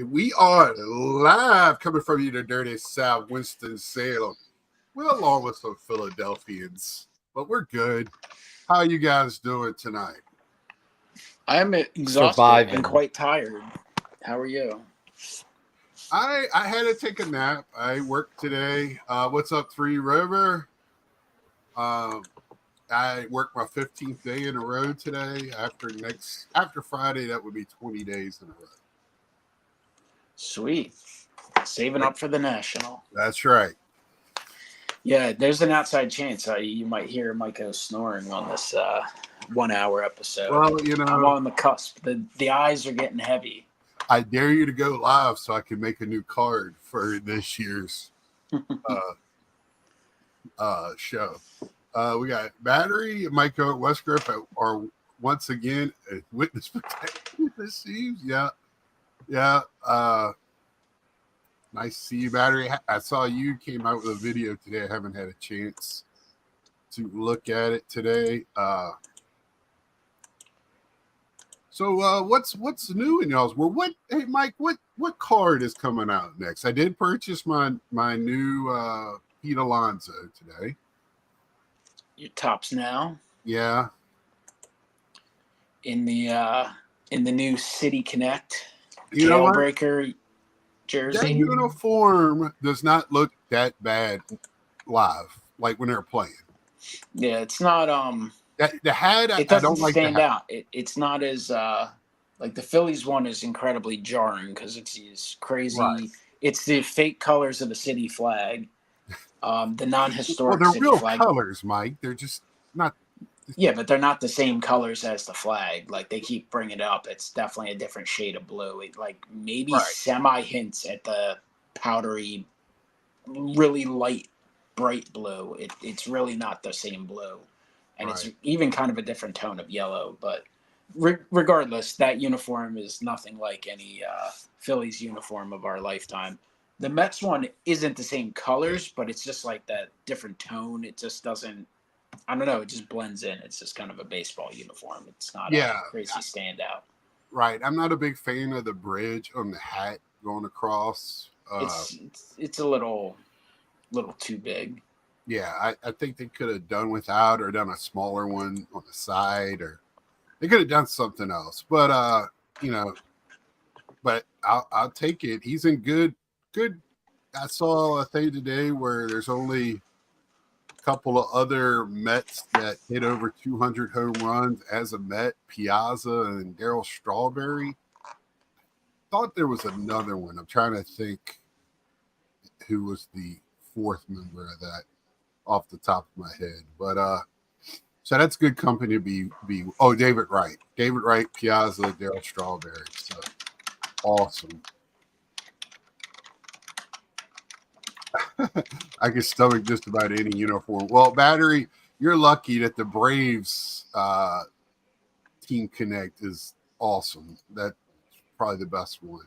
We are live coming from you, the dirty South, Winston-Salem. We're along with some Philadelphians, but we're good. How are you guys doing tonight? I'm exhausted Surviving. and quite tired. How are you? I had to take a nap. I worked today. What's up, Three River? I worked my 15th day in a row today. After Friday, that would be 20 days in a row. Sweet. Saving up for the national. That's right. Yeah, there's an outside chance you might hear Micah snoring on this 1 hour episode. Well, you know, I'm on the cusp. The eyes are getting heavy. I dare you to go live so I can make a new card for this year's show. We got Battery, Micah, Westgriff are once again a witness protection. It seems, yeah. Nice to see you, Battery. I saw you came out with a video today. I haven't had a chance to look at it today. So what's new in y'all's world? Hey Mike, what card is coming out next? I did purchase my new Pete Alonso today. Your tops now. Yeah. In the new City Connect You know what? Jailbreaker jersey. That uniform does not look that bad live, like when they're playing. Yeah, it's not the hat. It doesn't I don't like stand the hat. out. It's not as like the Phillies one is incredibly jarring because it's these crazy. Right. It's the fake colors of the city flag, the non-historic Well, they're city real flag. colors, Mike. They're just not. Yeah, but they're not the same colors as the flag. Like they keep bringing it up. It's definitely a different shade of blue. It like maybe semi hints at the powdery, really light, bright blue. It's really not the same blue. And it's even kind of a different tone of yellow. But regardless, that uniform is nothing like any Phillies uniform of our lifetime. The Mets one isn't the same colors, but it's just like that different tone. It just doesn't, I don't know, it just blends in. It's just kind of a baseball uniform. It's not a crazy standout. Right. I'm not a big fan of the bridge on the hat going across. It's a little too big. Yeah, I think they could have done without or done a smaller one on the side, or they could have done something else. But I'll take it. He's in good. I saw a thing today where there's only a couple of other Mets that hit over 200 home runs as a Met, Piazza and Darryl Strawberry. Thought there was another one. I'm trying to think who was the fourth member of that off the top of my head. But so that's good company to be David Wright, Piazza, Darryl Strawberry. So awesome. I can stomach just about any uniform. Well, Battery, you're lucky that the Braves Team Connect is awesome. That's probably the best one.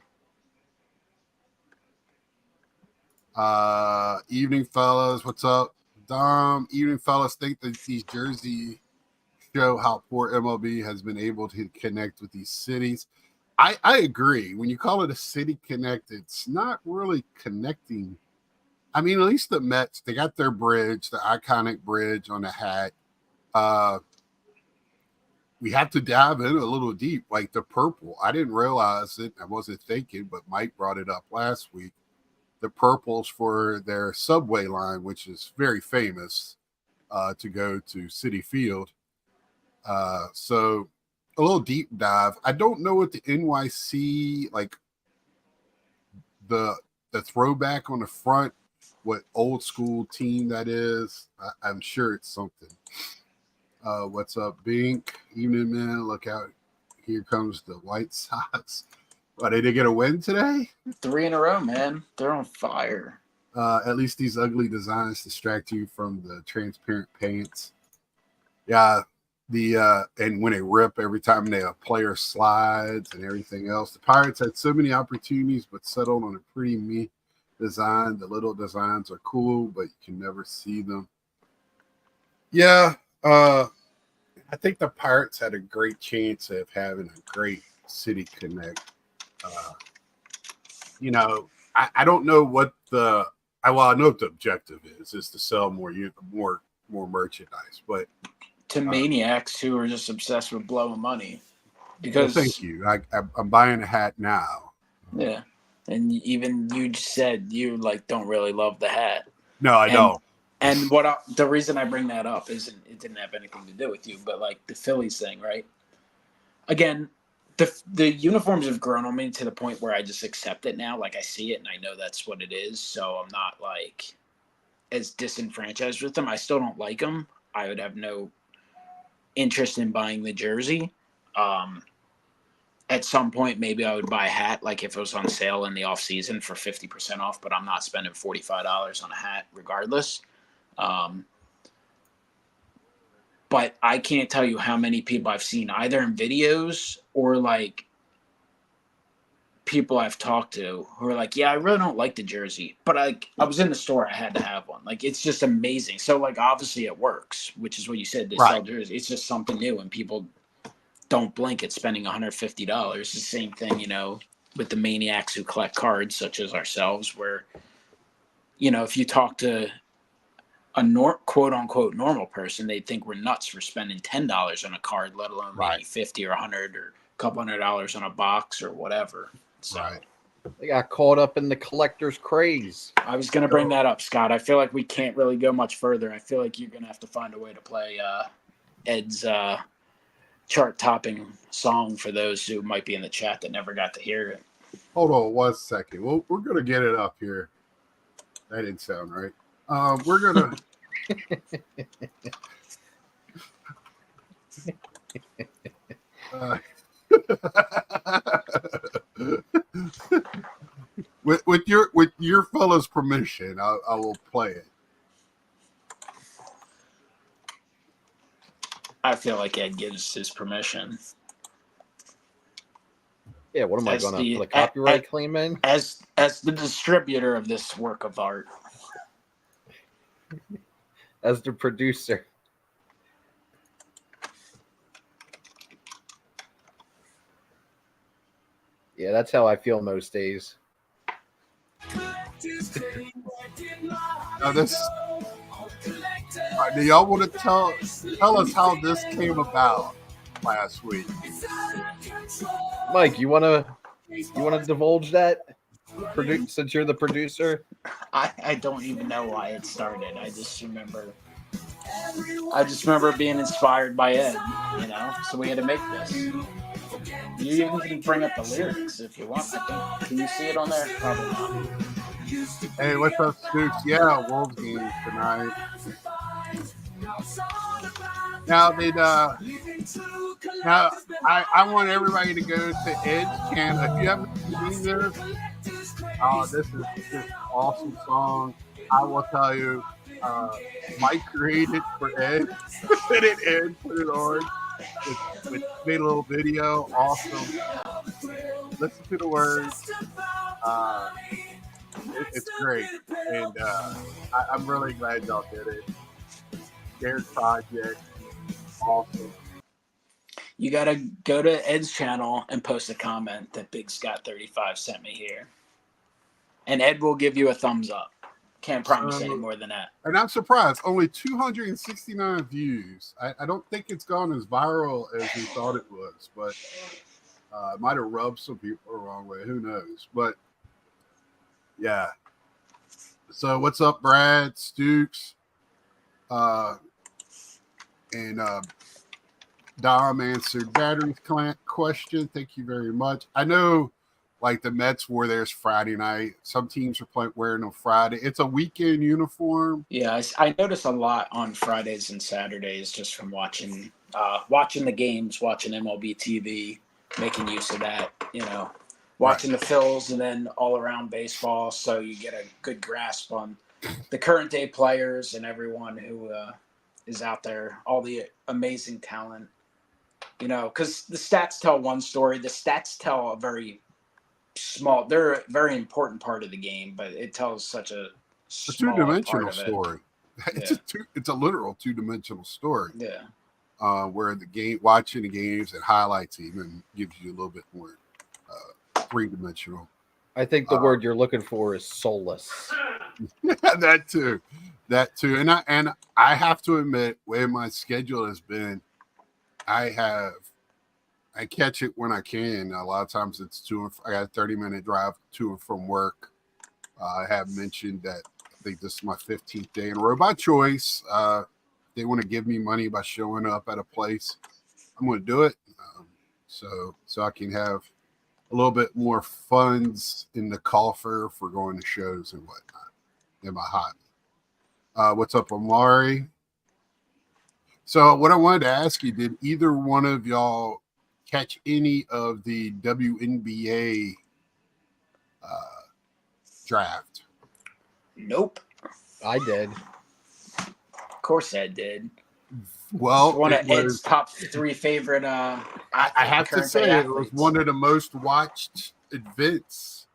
Evening, fellas. What's up? Dom, evening, fellas. Think that these jerseys show how poor MLB has been able to connect with these cities. I agree. When you call it a city connect, it's not really connecting. I mean, at least the Mets, they got their bridge, the iconic bridge on the hat. We have to dive in a little deep, like the purple. I didn't realize it. I wasn't thinking, but Mike brought it up last week. The purples for their subway line, which is very famous to go to Citi Field. So a little deep dive. I don't know what the NYC, like the throwback on the front, what old school team that is. I'm sure it's something. What's up, Bink? Evening, man. Look out. Here comes the White Sox. Did they get a win today? 3 in a row, man. They're on fire. At least these ugly designs distract you from the transparent pants. Yeah, and when they rip every time a player slides and everything else. The Pirates had so many opportunities, but settled on a pretty mean design. The little designs are cool, but you can never see them. Yeah, I think the Pirates had a great chance of having a great City Connect. I don't know what I know what the objective is to sell more merchandise, but to maniacs who are just obsessed with blowing money. Because thank you. I'm buying a hat now. Yeah, and even you said you don't really love the hat. No, I don't. And the reason I bring that up isn't it didn't have anything to do with you, but the Phillies thing, right? Again, the uniforms have grown on me to the point where I just accept it now. I see it and I know that's what it is, so I'm not as disenfranchised with them. I still don't like them. I would have no interest in buying the jersey. At some point, maybe I would buy a hat, if it was on sale in the off season for 50% off, but I'm not spending $45 on a hat regardless. But I can't tell you how many people I've seen either in videos or people I've talked to who are yeah, I really don't like the jersey, but I was in the store, I had to have one. It's just amazing. So obviously it works, which is what you said. They sell jerseys. It's just something new, and people don't blink at spending $150. It's the same thing, with the maniacs who collect cards, such as ourselves, where, if you talk to a quote unquote normal person, they'd think we're nuts for spending $10 on a card, let alone maybe $50 or $100 or a couple $100 on a box or whatever. So they got caught up in the collector's craze. I was going to bring that up, Scott. I feel like we can't really go much further. I feel like you're going to have to find a way to play Ed's chart-topping song for those who might be in the chat that never got to hear it. Hold on 1 second. Well, we're going to get it up here. That didn't sound right. We're going to with your fellas' permission, I will play it. I feel like Ed gives his permission. Yeah, what am I going to put a copyright claim in? As the distributor of this work of art. As the producer. Yeah, that's how I feel most days. Now this. Do y'all want to tell us how this came about last week? Mike, you want to divulge that? Since you're the producer? I don't even know why it started. I just remember being inspired by Ed, so we had to make this. You even can bring up the lyrics if you want. I think. Can you see it on there? Probably not. Hey, what's up, Stooks? Yeah, Wolves game tonight. Now, I want everybody to go to Ed's channel. If you haven't seen this, this is just an awesome song. I will tell you, Mike created for Ed. Put it in, put it on. Made a little video. Awesome. Listen to the words. It's great. And I'm really glad y'all did it. Shared project. Awesome. You got to go to Ed's channel and post a comment that Big Scott 35 sent me here. And Ed will give you a thumbs up. Can't promise any more than that. And I'm surprised. Only 269 views. I don't think it's gone as viral as we thought it was, but it might have rubbed some people the wrong way. Who knows? But yeah. So what's up, Brad, Stooks, and Dom answered Battery's question. Thank you very much. I know, the Mets wore theirs Friday night. Some teams are wearing them Friday. It's a weekend uniform. Yeah, I notice a lot on Fridays and Saturdays just from watching the games, watching MLB TV, making use of that, watching the Phils and then all around baseball, so you get a good grasp on the current day players and everyone who is out there, all the amazing talent, because the stats tell one story. The stats tell they're a very important part of the game, but it tells such a two-dimensional story. It's a literal two-dimensional story. Yeah. Where watching the games and highlights even gives you a little bit more three-dimensional. I think the word you're looking for is soulless. That too, and I have to admit, where my schedule has been, I catch it when I can. A lot of times it's I got a 30-minute drive to and from work. I have mentioned that I think this is my 15th day in a row by choice. They want to give me money by showing up at a place. I'm going to do it, so I can have a little bit more funds in the coffer for going to shows and whatnot in my hobby. What's up, Amari? So what I wanted to ask you, did either one of y'all catch any of the WNBA draft? Nope. I did. Of course I did. Well, it's one of Ed's top 3 favorite. I have to say, it was one of the most watched events.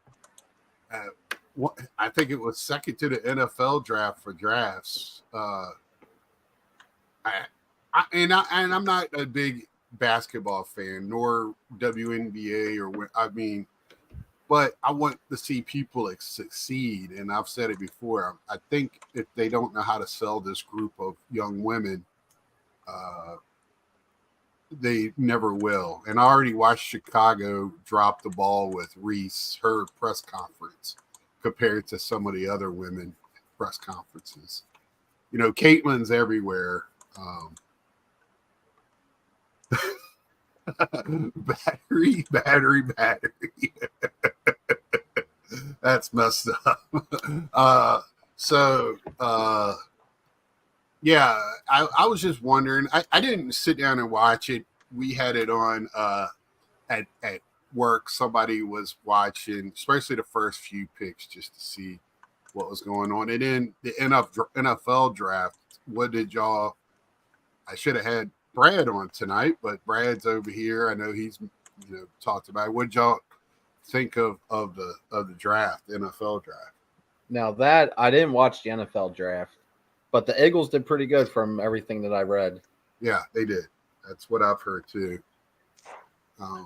I think it was second to the NFL draft for drafts. And I'm not a big basketball fan, nor WNBA but I want to see people succeed. And I've said it before. I think if they don't know how to sell this group of young women, they never will. And I already watched Chicago drop the ball with Reese, her press conference, compared to some of the other women press conferences. You know, Caitlin's everywhere. Battery. That's messed up. Yeah, I was just wondering. I didn't sit down and watch it. We had it on at work. Somebody was watching, especially the first few picks, just to see what was going on. And then the NFL draft. What did y'all? I should have had Brad on tonight, but Brad's over here. I know he's talked about it. What did y'all think of the draft, the NFL draft? Now that I didn't watch the NFL draft, but the Eagles did pretty good from everything that I read. Yeah, they did. That's what I've heard too. I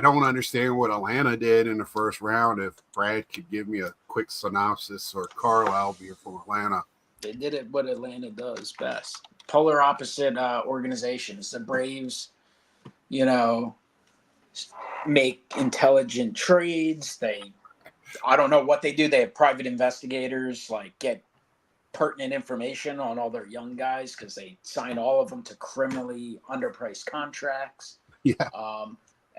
don't understand what Atlanta did in the first round. If Brad could give me a quick synopsis, or Carlisle being from Atlanta. They did it what Atlanta does best. Polar opposite organizations. The Braves, make intelligent trades. I don't know what they do. They have private investigators, get pertinent information on all their young guys because they sign all of them to criminally underpriced contracts. Yeah.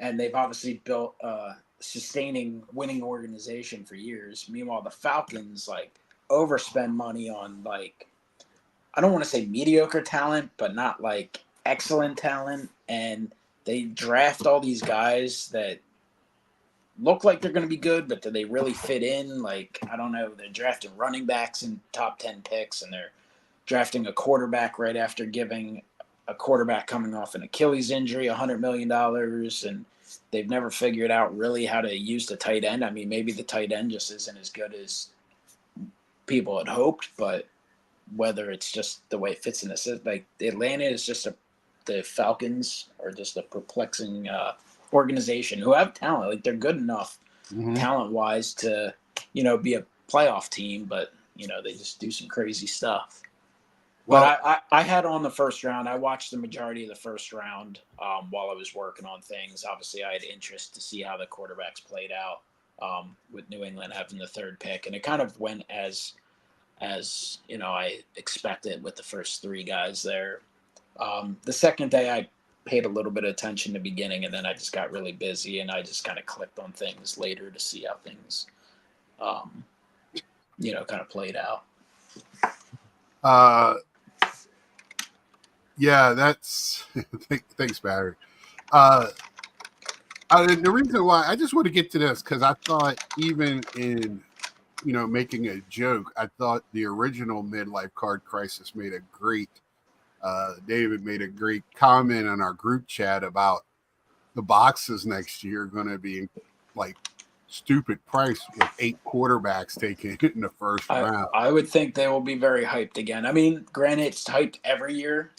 And they've obviously built a sustaining winning organization for years. Meanwhile, the Falcons overspend money on I don't want to say mediocre talent, but not excellent talent. And they draft all these guys that look like they're going to be good, but do they really fit in? I don't know. They're drafting running backs in top 10 picks, and they're drafting a quarterback right after giving a quarterback coming off an Achilles injury $100 million, and they've never figured out really how to use the tight end. I mean, maybe the tight end just isn't as good as people had hoped, but whether it's just the way it fits in the Atlanta is just the Falcons are just a perplexing organization who have talent. They're good enough talent-wise to, be a playoff team, but, they just do some crazy stuff. Well, but I had on the first round. I watched the majority of the first round while I was working on things. Obviously, I had interest to see how the quarterbacks played out with New England having the 3rd pick. And it kind of went as I expected with the first 3 guys there. The second day, I paid a little bit of attention to the beginning, and then I just got really busy, and I just kind of clicked on things later to see how things, kind of played out. Yeah, that's thanks, Barry. The reason why I just want to get to this, because I thought even in making a joke, I thought the original midlife card crisis made a great David made a great comment in our group chat about the boxes next year going to be stupid price with 8 quarterbacks taken in the first round. I would think they will be very hyped again. I mean, granted, it's hyped every year,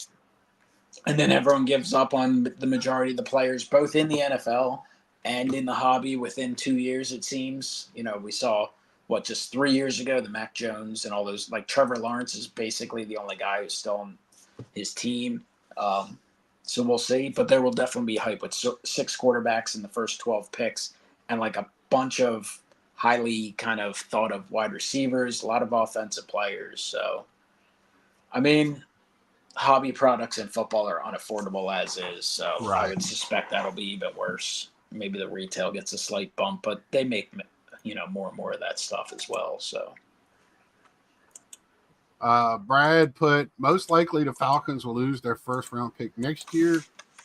and then everyone gives up on the majority of the players, both in the NFL end in the hobby within 2 years, it seems. We saw just 3 years ago, the Mac Jones and all those, like Trevor Lawrence is basically the only guy who's still on his team. So we'll see, but there will definitely be hype with 6 quarterbacks in the first 12 picks and like a bunch of highly kind of thought of wide receivers, a lot of offensive players. So, I mean, hobby products in football are unaffordable as is. So Right. I would suspect that'll be even worse. Maybe the retail gets a slight bump, but they make, more and more of that stuff as well. So. Brad put most likely the Falcons will lose their first round pick next year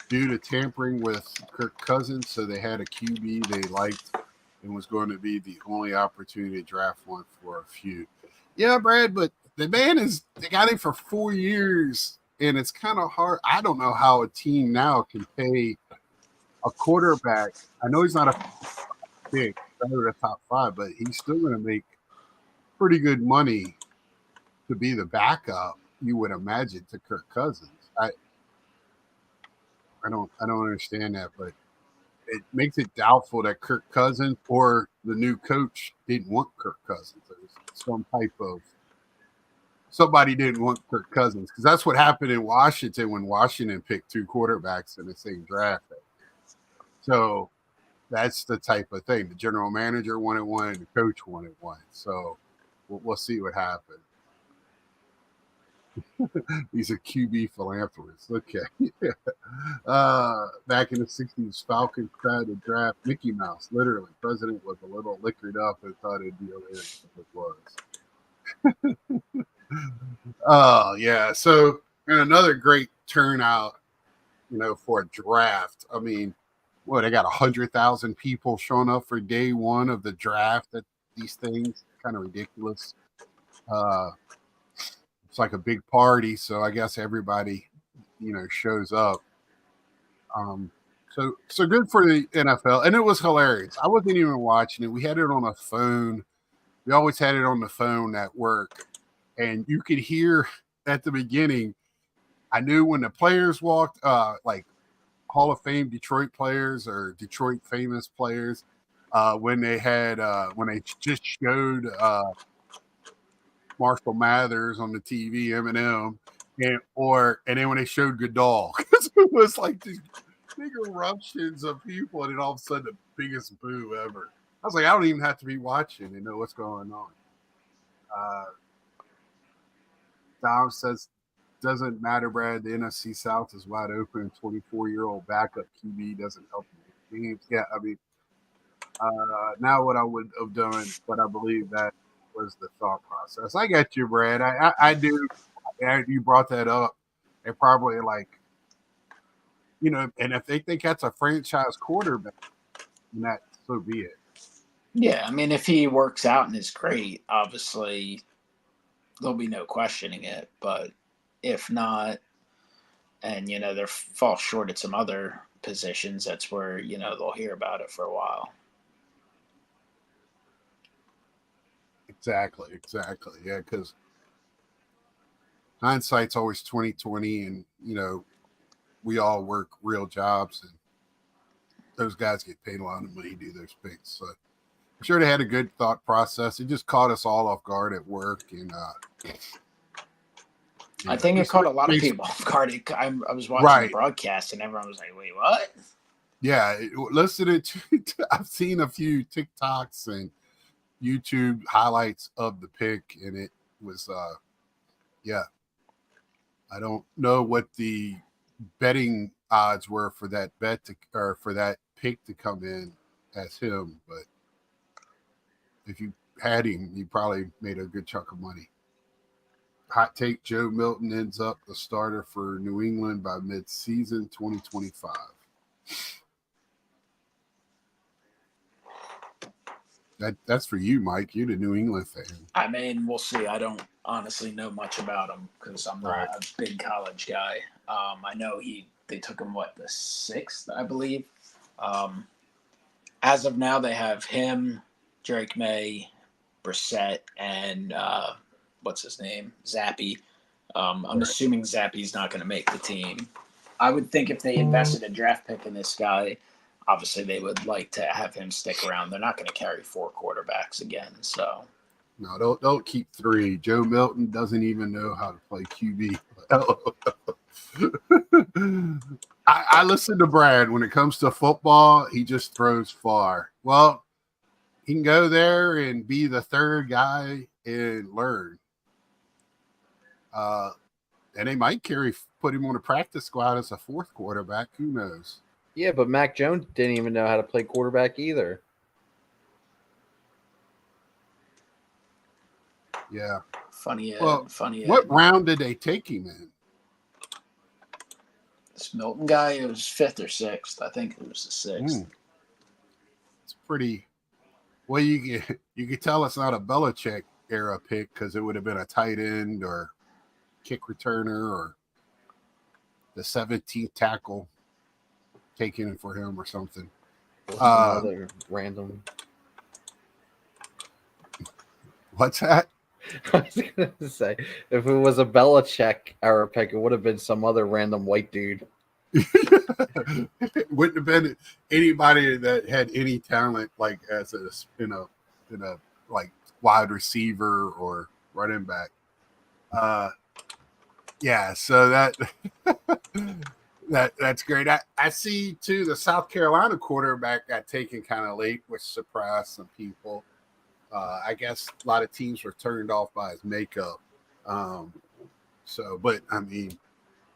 due to tampering with Kirk Cousins. So they had a QB they liked and was going to be the only opportunity to draft one for a few. Yeah, Brad, but the man they got him for 4 years and it's kind of hard. I don't know how a team now can pay a quarterback. I know he's not a pick, under the top 5, but he's still going to make pretty good money to be the backup, you would imagine, to Kirk Cousins. I don't understand that, but it makes it doubtful that Kirk Cousins or the new coach didn't want Kirk Cousins. There's some type of somebody didn't want Kirk Cousins because that's what happened in Washington when Washington picked 2 quarterbacks in the same draft. So that's the type of thing. The general manager wanted one, and the coach wanted one. So we'll see what happens. He's a QB philanthropist. Okay. Back in the 60s, Falcons tried to draft Mickey Mouse. Literally, president was a little liquored up and thought it'd be hilarious if it was. Oh, yeah. So, and another great turnout, for a draft. I mean, they got 100,000 people showing up for day one of the draft at these things. Kind of ridiculous. It's like a big party, so I guess everybody, shows up. So good for the NFL, and it was hilarious. I wasn't even watching it. We had it on a phone. We always had it on the phone at work, and you could hear at the beginning. I knew when the players walked, like Hall of Fame Detroit players or Detroit famous players, when they just showed. Marshall Mathers on the TV, Eminem, and then when they showed Goodall, because it was like these big eruptions of people, and then all of a sudden the biggest boo ever. I was like, I don't even have to be watching to know what's going on. Dom says, doesn't matter, Brad. The NFC South is wide open. 24-year-old backup QB doesn't help the games. Yeah, I mean, now what I would have done, but I believe that was the thought process. I get you, Brad. I do. You brought that up. They're probably like, and if they think that's a franchise quarterback, then that so be it. Yeah, I mean, if he works out and is great, obviously there'll be no questioning it. But if not, and they fall short at some other positions, that's where they'll hear about it for a while. Exactly. Yeah, because hindsight's always 20/20, and we all work real jobs, and those guys get paid a lot of money to do those picks. So I'm sure they had a good thought process. It just caught us all off guard at work, and I think it caught a lot of people off guard. I was watching the broadcast, and everyone was like, "Wait, what?" Yeah, listening to I've seen a few TikToks and YouTube highlights of the pick, and it was I don't know what the betting odds were for that for that pick to come in as him, but if you had him, you probably made a good chunk of money. Hot take: Joe Milton ends up the starter for New England by mid-season 2025. That's for you, Mike. You're the New England fan. I mean, we'll see. I don't honestly know much about him because I'm not a big college guy. I know they took him the 6th, I believe. As of now, they have him, Drake May, Brissett, and what's his name, Zappy. I'm assuming Zappy's not going to make the team. I would think if they invested a draft pick in this guy, obviously they would like to have him stick around. They're not going to carry 4 quarterbacks again. So No, don't keep 3. Joe Milton doesn't even know how to play QB. I listen to Brad. When it comes to football, he just throws far. Well, he can go there and be the third guy and learn. And they might put him on a practice squad as a 4th quarterback. Who knows? Yeah, but Mac Jones didn't even know how to play quarterback either. Yeah. funny. What round did they take him in? This Milton guy, it was 5th or 6th. I think it was the 6th. It's pretty. Well, you could tell it's not a Belichick era pick because it would have been a tight end or kick returner or the 17th tackle taken for him or something. Another random. What's that? I was going to say, if it was a Belichick era pick, it would have been some other random white dude. It wouldn't have been anybody that had any talent, like as in a like wide receiver or running back. Yeah, so that's great. I see too the South Carolina quarterback got taken kind of late, which surprised some people. I guess a lot of teams were turned off by his makeup. But I mean,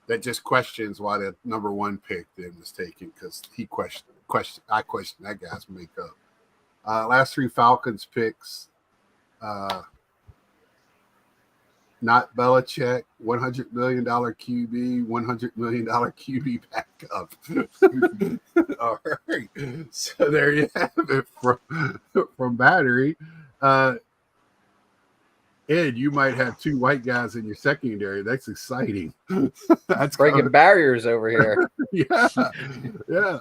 that just questions why the number 1 pick then was taken because I questioned that guy's makeup. Last 3 Falcons picks, not Belichick, $100 million QB, $100 million QB backup. All right. So there you have it from Battery. Ed, you might have 2 white guys in your secondary. That's exciting. That's breaking barriers over here. Yeah.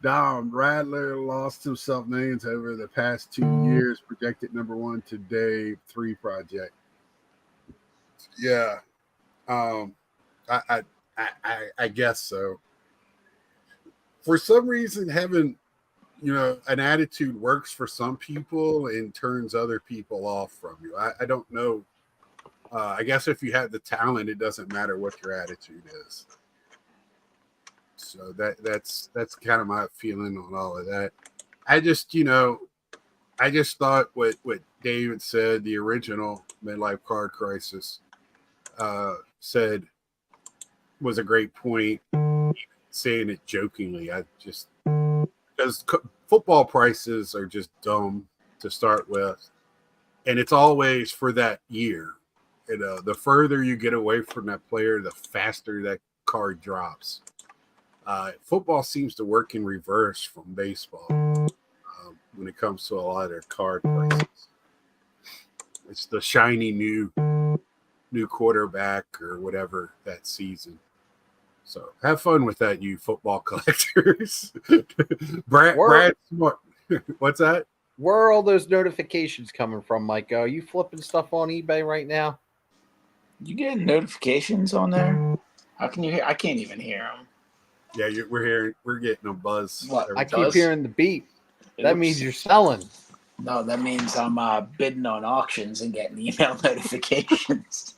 Dom Rattler lost himself millions over the past 2 years. Projected number 1 today, 3 project. Yeah. I guess so. For some reason, having an attitude works for some people and turns other people off from you. I don't know. I guess if you have the talent, it doesn't matter what your attitude is. So that's kind of my feeling on all of that. I just thought what David said, the original Midlife Card Crisis, said was a great point. Saying it jokingly, because football prices are just dumb to start with, and it's always for that year. The further you get away from that player, the faster that card drops. Football seems to work in reverse from baseball when it comes to a lot of their card prices. It's the shiny new quarterback or whatever that season. So have fun with that, you football collectors. Brad Smart. What's that? Where are all those notifications coming from, Mike? Are you flipping stuff on eBay right now? You getting notifications on there? How can you hear? I can't even hear them. Yeah, we're getting a buzz. What? I keep hearing the beep. That means you're selling. No, that means I'm bidding on auctions and getting email notifications.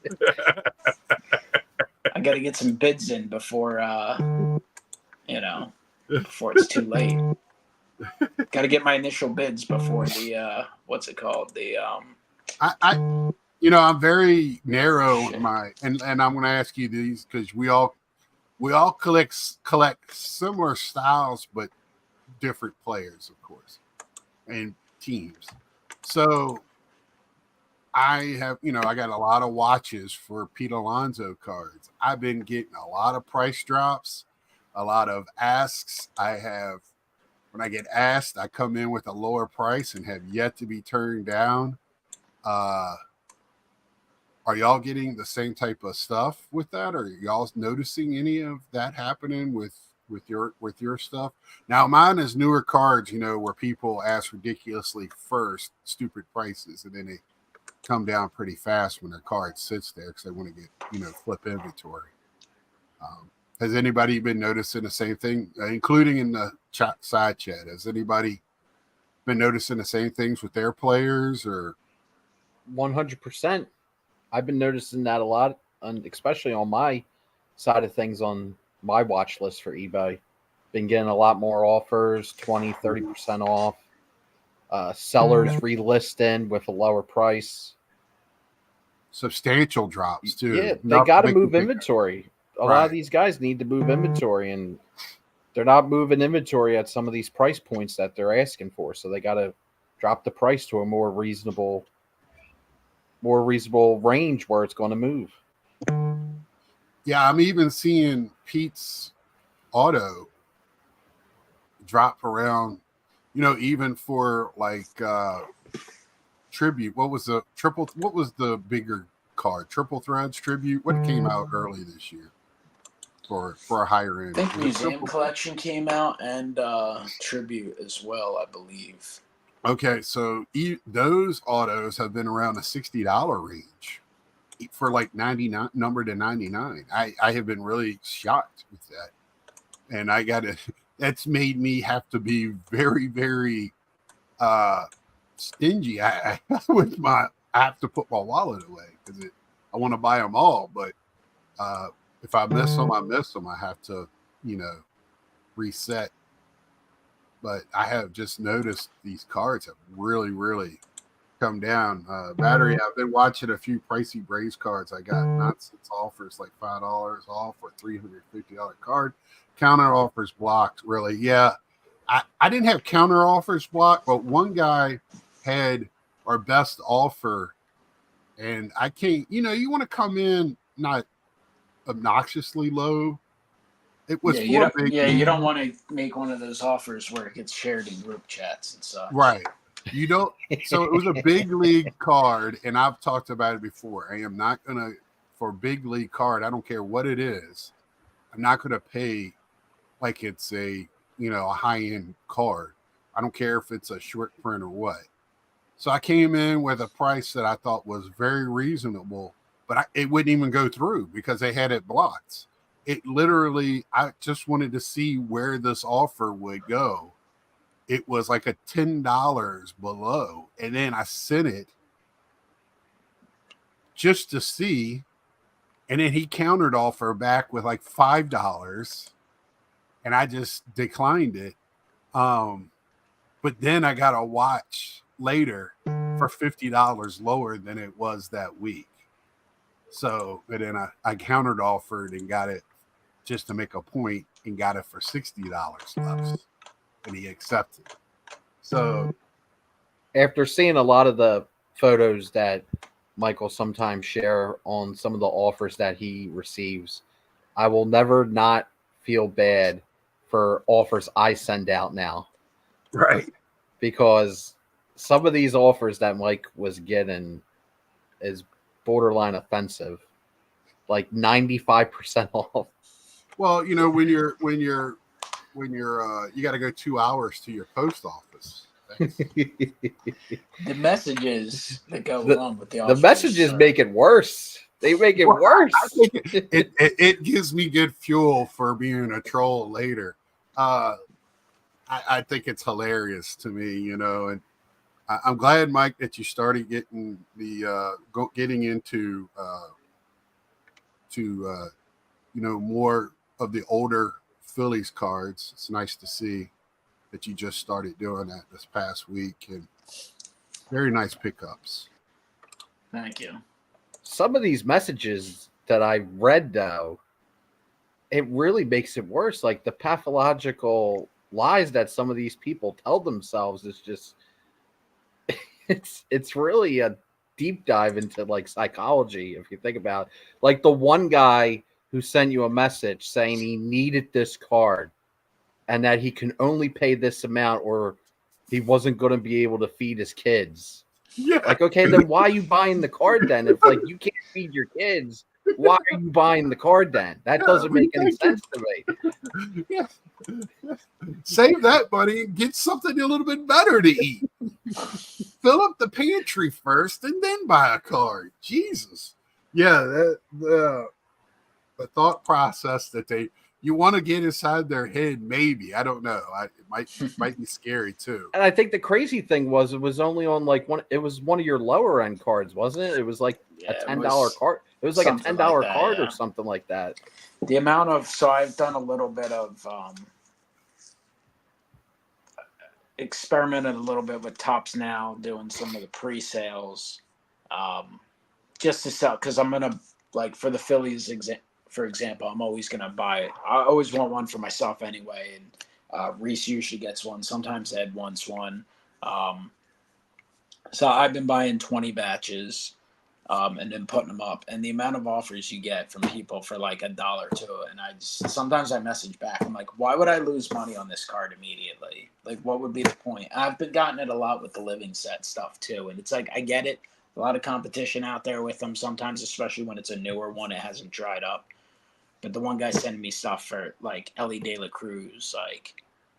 I got to get some bids in before it's too late. Got to get my initial bids before the what's it called? The I'm very narrow in my and I'm going to ask you these because we all collect similar styles but different players, of course, and teams. So I have, I got a lot of watches for Pete Alonso cards. I've been getting a lot of price drops, a lot of asks. When I get asked, I come in with a lower price and have yet to be turned down. Are y'all getting the same type of stuff with that? Are y'all noticing any of that happening with your stuff? Now, mine is newer cards, where people ask ridiculously first stupid prices, and then they come down pretty fast when their card sits there because they want to get, flip inventory. Has anybody been noticing the same thing, including in the side chat? Has anybody been noticing the same things with their players? Or 100%. I've been noticing that a lot, and especially on my side of things on my watch list for eBay. Been getting a lot more offers, 20, 30% off. Sellers relisting with a lower price. substantial drops too. Yeah, they got to move inventory. A lot of these guys need to move inventory, and they're not moving inventory at some of these price points that they're asking for. So they got to drop the price to a more reasonable range where it's going to move. Yeah, I'm even seeing Pete's Auto drop around, even for like Tribute. What was the bigger card? Triple Threads Tribute? What came out early this year for a higher end? I think Museum Collection came out, and Tribute as well, I believe. Okay, so those autos have been around the $60 range for like 99 number to 99. I have been really shocked with that, and that's made me have to be very, very stingy. I have to put my wallet away because I want to buy them all, but if I miss them, I miss them. I have to reset. But I have just noticed these cards have really, really come down. Battery, I've been watching a few pricey Braves cards. I got nonsense offers like $5 off or $350 card. Counter offers blocked, really. Yeah, I didn't have counter offers blocked, but one guy had our best offer. And I can't, you want to come in not obnoxiously low. It was you don't want to make one of those offers where it gets shared in group chats and stuff. Right. You don't. So it was a big league card, and I've talked about it before. I am not going to, for big league card, I don't care what it is, I'm not going to pay like it's a high-end card. I don't care if it's a short print or what. So I came in with a price that I thought was very reasonable, but it wouldn't even go through because they had it blocked. It literally, I just wanted to see where this offer would go. It was like a $10 below. And then I sent it just to see. And then he countered offer back with like $5. And I just declined it. But then I got a watch later for $50 lower than it was that week. So, and then I countered offered and got it just to make a point and got it for $60 less, and he accepted. So after seeing a lot of the photos that Michael sometimes share on some of the offers that he receives, I will never not feel bad for offers I send out now. Right. Because some of these offers that Mike was getting is borderline offensive, like 95% off. Well, when you're you got to go 2 hours to your post office. The messages that go along with the offers, the messages make it worse. They make it worse. I think it gives me good fuel for being a troll later. I think it's hilarious to me, and I'm glad, Mike, that you started getting getting into more of the older Phillies cards. It's nice to see that you just started doing that this past week, and very nice pickups. Thank you. Some of these messages that I read, though, it really makes it worse. Like the pathological lies that some of these people tell themselves is just it's really a deep dive into like psychology. If you think about it. Like the one guy who sent you a message saying he needed this card and that he can only pay this amount or he wasn't going to be able to feed his kids. Yeah. Like, okay, then why are you buying the card then? If like you can't feed your kids, why are you buying the card then? That doesn't make any sense to me. Yeah. Save that money and get something a little bit better to eat. Fill up the pantry first and then buy a card. Jesus. Yeah, the thought process that you want to get inside their head. Maybe, I don't know. It might be scary too. And I think the crazy thing was it was only on like one. It was one of your lower end cards, wasn't it? It was like a $10 card. It was like a $10 card or something like that. The amount of I've done a little bit of experimented a little bit with Topps now, doing some of the pre-sales, just to sell, because I'm gonna, like, for the Phillies for example, I'm always gonna buy it. I always want one for myself anyway, and Reese usually gets one. Sometimes Ed wants one. So I've been buying 20 batches. And then putting them up, and the amount of offers you get from people for like $1 or $2, and sometimes I message back. I'm like, why would I lose money on this card immediately? Like, what would be the point? I've been gotten it a lot with the living set stuff too, and it's like, I get it. A lot of competition out there with them sometimes, especially when it's a newer one. It hasn't dried up. But the one guy sending me stuff for like Ellie De La Cruz, like,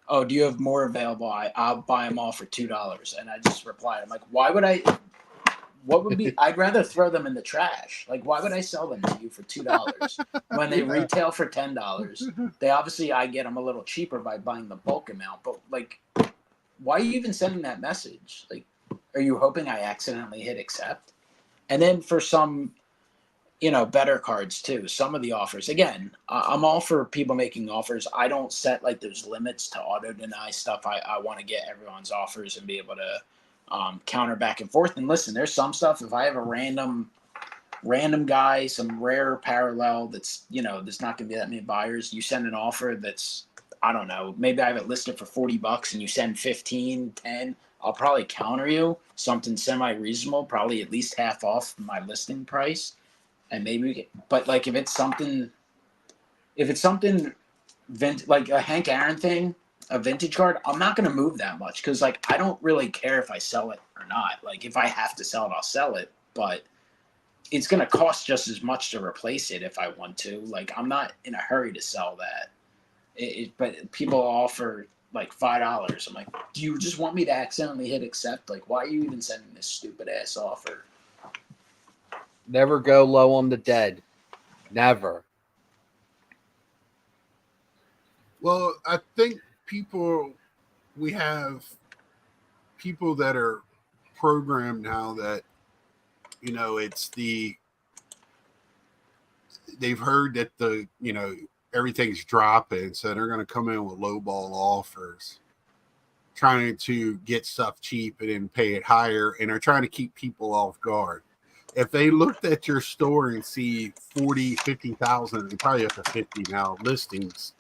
oh, do you have more available? I'll buy them all for $2, and I just replied, I'm like, why would I? What would be? I'd rather throw them in the trash. Like, why would I sell them to you for $2 when they retail for $10? They obviously, I get them a little cheaper by buying the bulk amount. But like, why are you even sending that message? Like, are you hoping I accidentally hit accept? And then for some, better cards too. Some of the offers, again, I'm all for people making offers. I don't set like those limits to auto deny stuff. I want to get everyone's offers and be able to counter back and forth. And listen, there's some stuff, if I have a random guy, some rare parallel that's, there's not going to be that many buyers, you send an offer that's, I don't know, maybe I have it listed for $40 and you send 15, 10, I'll probably counter you something semi-reasonable, probably at least half off my listing price. And maybe, but like if it's something like a Hank Aaron thing, a vintage card, I'm not going to move that much because, like, I don't really care if I sell it or not. Like, if I have to sell it, I'll sell it. But it's going to cost just as much to replace it if I want to. Like, I'm not in a hurry to sell that. But people offer, like, $5. I'm like, do you just want me to accidentally hit accept? Like, why are you even sending this stupid-ass offer? Never go low on the dead. Never. Well, I think we have people that are programmed now that, they've heard that everything's dropping. So they're going to come in with lowball offers, trying to get stuff cheap and then pay it higher. And are trying to keep people off guard. If they looked at your store and see 40, 50,000, and probably up to 50 now listings,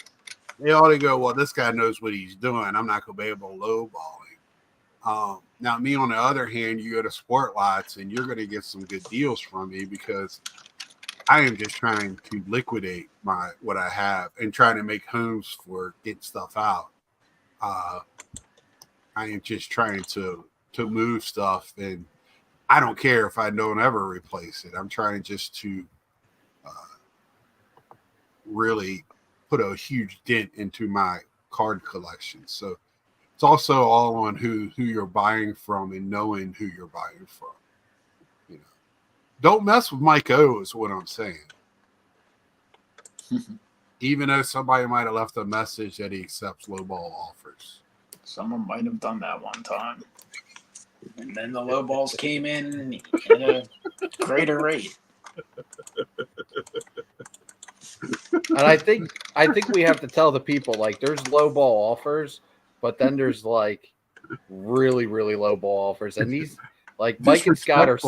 they ought to go, well, this guy knows what he's doing. I'm not going to be able to lowball him. Now, me, on the other hand, you go to Sport Lots and you're going to get some good deals from me because I am just trying to liquidate what I have and trying to make homes for getting stuff out. I am just trying to move stuff, and I don't care if I don't ever replace it. I'm trying just to really put a huge dent into my card collection. So it's also all on who you're buying from and knowing who you're buying from. Don't mess with Mike O is what I'm saying. Even though somebody might have left a message that he accepts lowball offers. Someone might have done that one time. And then the lowballs came in at a greater rate. And I think we have to tell the people, like, there's lowball offers, but then there's like really, really lowball offers. And these, like, Mike and Scott are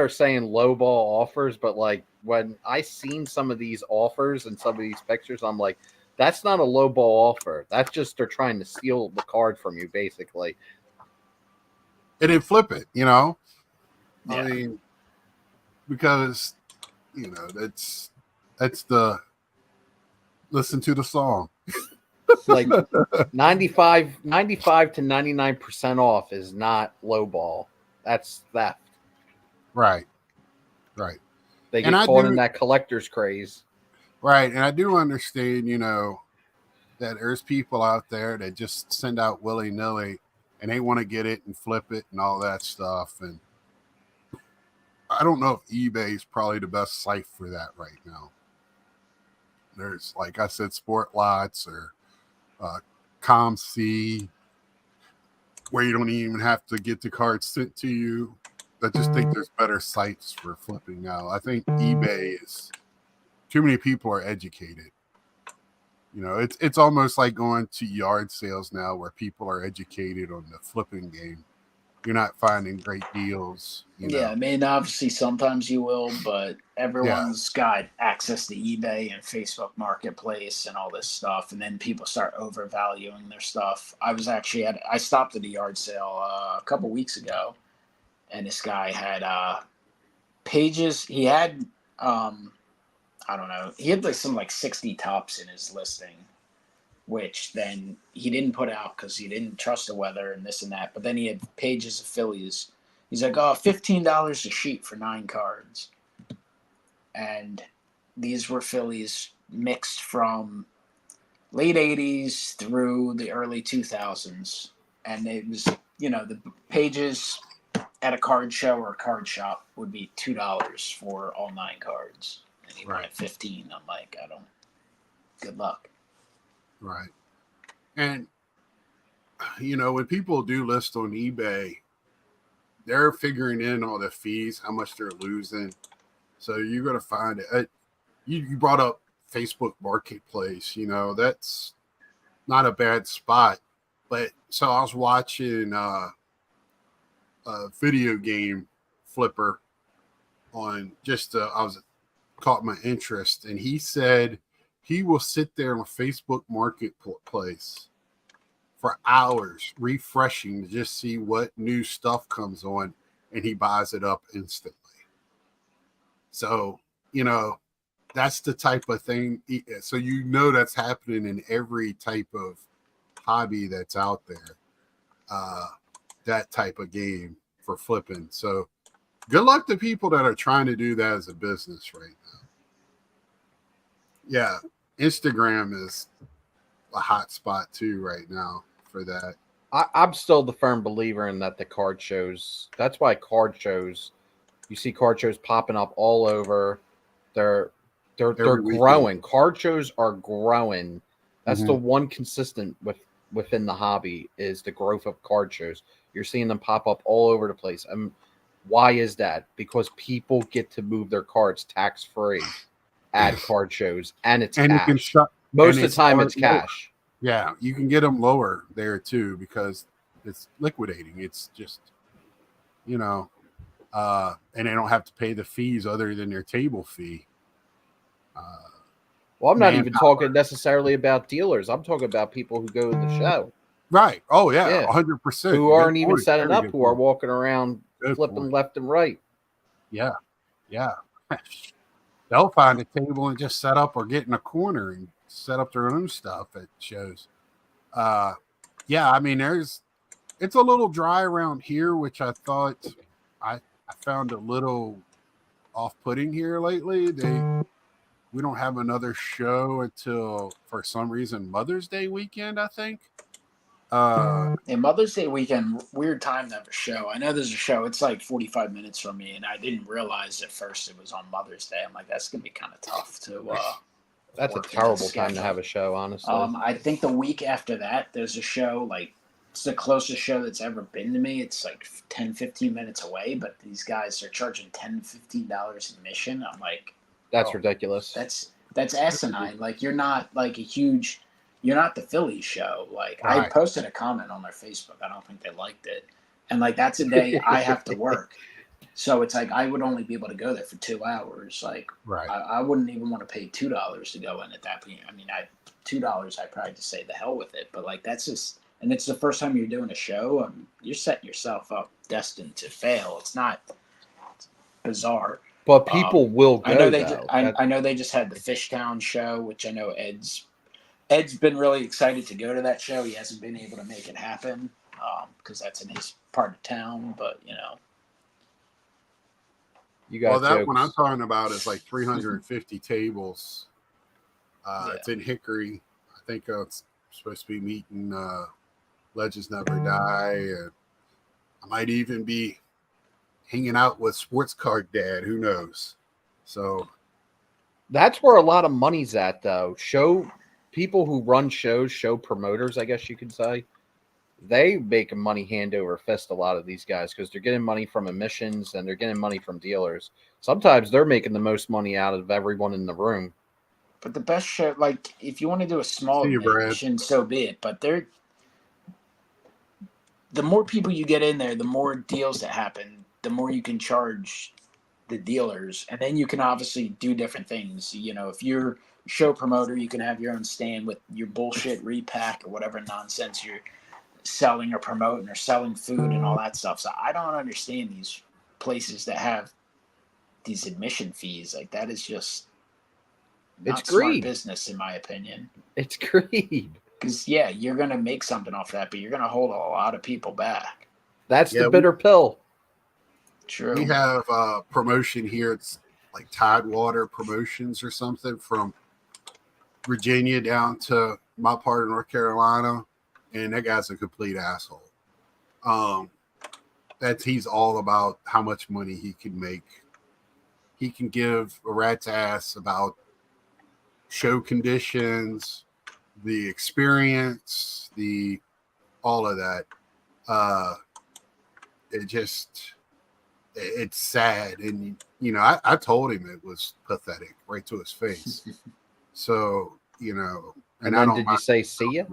saying lowball offers, but like when I seen some of these offers and some of these pictures, I'm like, that's not a lowball offer. That's just they're trying to steal the card from you, basically. And then flip it, Yeah. I mean, because that's the listen to the song. Like 95 to 99% off is not lowball. That's theft. Right. They get caught in that collector's craze. Right. And I do understand, that there's people out there that just send out willy-nilly and they want to get it and flip it and all that stuff. And I don't know if eBay is probably the best site for that right now. There's, like I said, Sport Lots or ComC, where you don't even have to get the cards sent to you. I just think there's better sites for flipping now. I think eBay is too many people are educated. You know, it's almost like going to yard sales now where people are educated on the flipping game. You're not finding great deals. Yeah, I mean, obviously sometimes you will, but everyone's got access to eBay and Facebook Marketplace and all this stuff, and then people start overvaluing their stuff. I stopped at a yard sale a couple weeks ago, and this guy had pages. He had I don't know. He had like 60 tops in his listing, which then he didn't put out because he didn't trust the weather and this and that. But then he had pages of fillies. He's like, oh, $15 a sheet for 9 cards. And these were fillies mixed from late 80s through the early 2000s. And it was, the pages at a card show or a card shop would be $2 for all 9 cards. And he went at 15. I'm like, good luck. Right. And, when people do list on eBay, they're figuring in all the fees, how much they're losing. So you're going to find it. You brought up Facebook Marketplace. That's not a bad spot. But so I was watching a video game flipper on caught my interest. And he said he will sit there on Facebook Marketplace for hours refreshing to just see what new stuff comes on, and he buys it up instantly. So, that's the type of thing. So, that's happening in every type of hobby that's out there, that type of game for flipping. So good luck to people that are trying to do that as a business right now. Yeah. Instagram is a hot spot too right now for that. I'm still the firm believer in that the card shows. That's why you see card shows popping up all over. They're growing. Card shows are growing. That's the one consistent within the hobby is the growth of card shows. You're seeing them pop up all over the place. Why is that? Because people get to move their cards tax free at card shows, and it's cash. Most of the time, it's cash. Yeah, you can get them lower there too because it's liquidating. It's just, and they don't have to pay the fees other than their table fee. Well, I'm not even talking necessarily about dealers. I'm talking about people who go to the show. Right. Oh, yeah. 100%. Who aren't even setting up, who are walking around flipping left and right. Yeah. Yeah. They'll find a table and just set up or get in a corner and set up their own stuff at shows. Yeah, I mean, it's a little dry around here, which I thought I found a little off-putting here lately. We don't have another show until, for some reason, Mother's Day weekend, I think. And Mother's Day weekend, weird time to have a show. I know there's a show. It's like 45 minutes from me, and I didn't realize at first it was on Mother's Day. I'm like, that's going to be kind of tough to that's a terrible time to have a show, honestly. I think the week after that, there's a show, like, it's the closest show that's ever been to me. It's like 10, 15 minutes away, but these guys are charging $10, $15 admission. I'm like, that's ridiculous. That's asinine. Like, you're not like you're not the Phillies show. Like, right. I posted a comment on their Facebook. I don't think they liked it. And like, that's a day I have to work. So it's like, I would only be able to go there for 2 hours. Like, right. I wouldn't even want to pay $2 to go in at that point. I mean, $2, I'd probably just say the hell with it. But like, that's just, and it's the first time you're doing a show. You're setting yourself up destined to fail. It's bizarre. But people will go. I know they just had the Fishtown show, which I know Ed's been really excited to go to that show. He hasn't been able to make it happen because that's in his part of town. But you got that one I'm talking about is like 350 tables. It's in Hickory. I think it's supposed to be meeting Legends Never Die, and I might even be hanging out with Sports Card Dad. Who knows? So That's where a lot of money's at, though. Show people who run shows, show promoters, I guess you could say, they make money hand over fist. A lot of these guys because they're getting money from emissions and they're getting money from dealers. Sometimes they're making the most money out of everyone in the room. But the best show, like if you want to do a small See you, Brad. admission, so be it. But the more people you get in there, the more deals that happen, the more you can charge the dealers, and then you can obviously do different things. You know, if you're a show promoter, you can have your own stand with your bullshit repack or whatever nonsense you're selling or promoting or selling food and all that stuff. So I don't understand these places that have these admission fees. Like that is just not It's greed. smart business, in my opinion. It's greed. Because yeah, you're gonna make something off that, but you're gonna hold a lot of people back. That's Yeah, the bitter pill. True. We have a promotion here. It's like Tidewater Promotions or something from Virginia down to my part of North Carolina, and that guy's a complete asshole. He's all about how much money he can make. He can give a rat's ass about show conditions, the experience, all of that. It's sad. And, you know, I told him it was pathetic right to his face. So, you know, And I then don't did you mind- say see ya?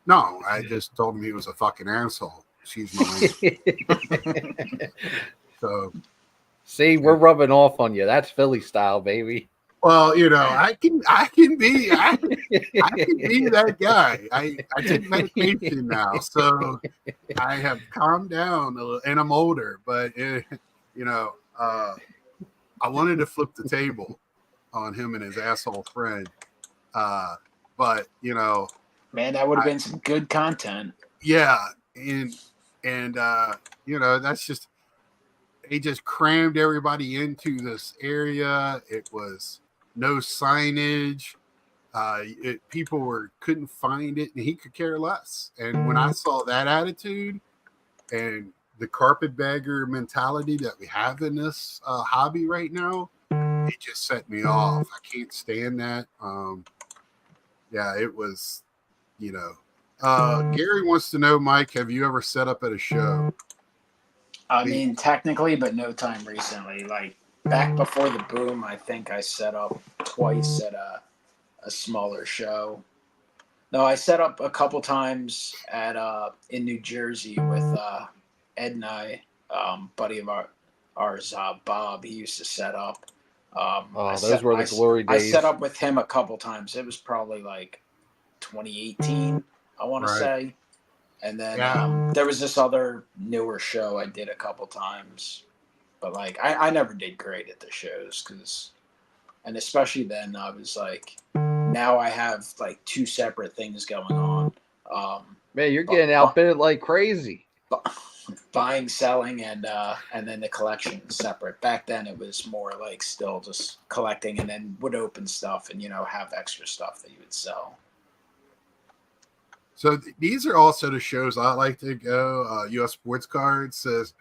No, I just told him he was a fucking asshole. Excuse my language. So, See, we're rubbing off on you. That's Philly style, baby. well, you know, I can be that guy. I take medication now, so I have calmed down a little, and I'm older. But you know, I wanted to flip the table on him and his asshole friend. But you know, Man, that would have been some good content. yeah, and you know, that's just they just crammed everybody into this area. It was no signage. People couldn't find it, and he could care less. And when I saw that attitude and the carpetbagger mentality that we have in this hobby right now, it just set me off. I can't stand that. Yeah, it was, you know. Gary wants to know, Mike, have you ever set up at a show? I mean, technically, but no time recently. Like back before the boom, I think I set up twice at a smaller show. No, I set up a couple times at in New Jersey with Ed and I, buddy of ours, Bob. He used to set up. Those were the glory days. I set up with him a couple times. It was probably like 2018, I want to say. And then there was this other newer show I did a couple times. But like I never did great at the shows and especially then I was like, now I have like two separate things going on. Man, you're getting outbid like crazy. Buying, selling, and then the collection separate. Back then it was more like still just collecting, and then would open stuff and, you know, have extra stuff that you would sell. So these are also the shows I like to go. U.S. Sports Cards says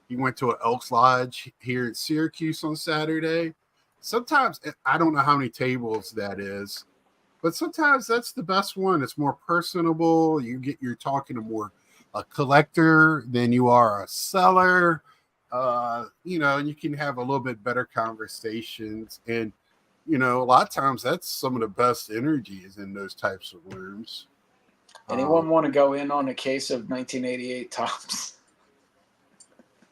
he went to an Elks Lodge here in Syracuse on Saturday. Sometimes, I don't know how many tables that is, but sometimes that's the best one. It's more personable. You're talking to more a collector than you are a seller. You know, and you can have a little bit better conversations. And, you know, a lot of times that's some of the best energies in those types of rooms. Anyone want to go in on a case of 1988 Topps?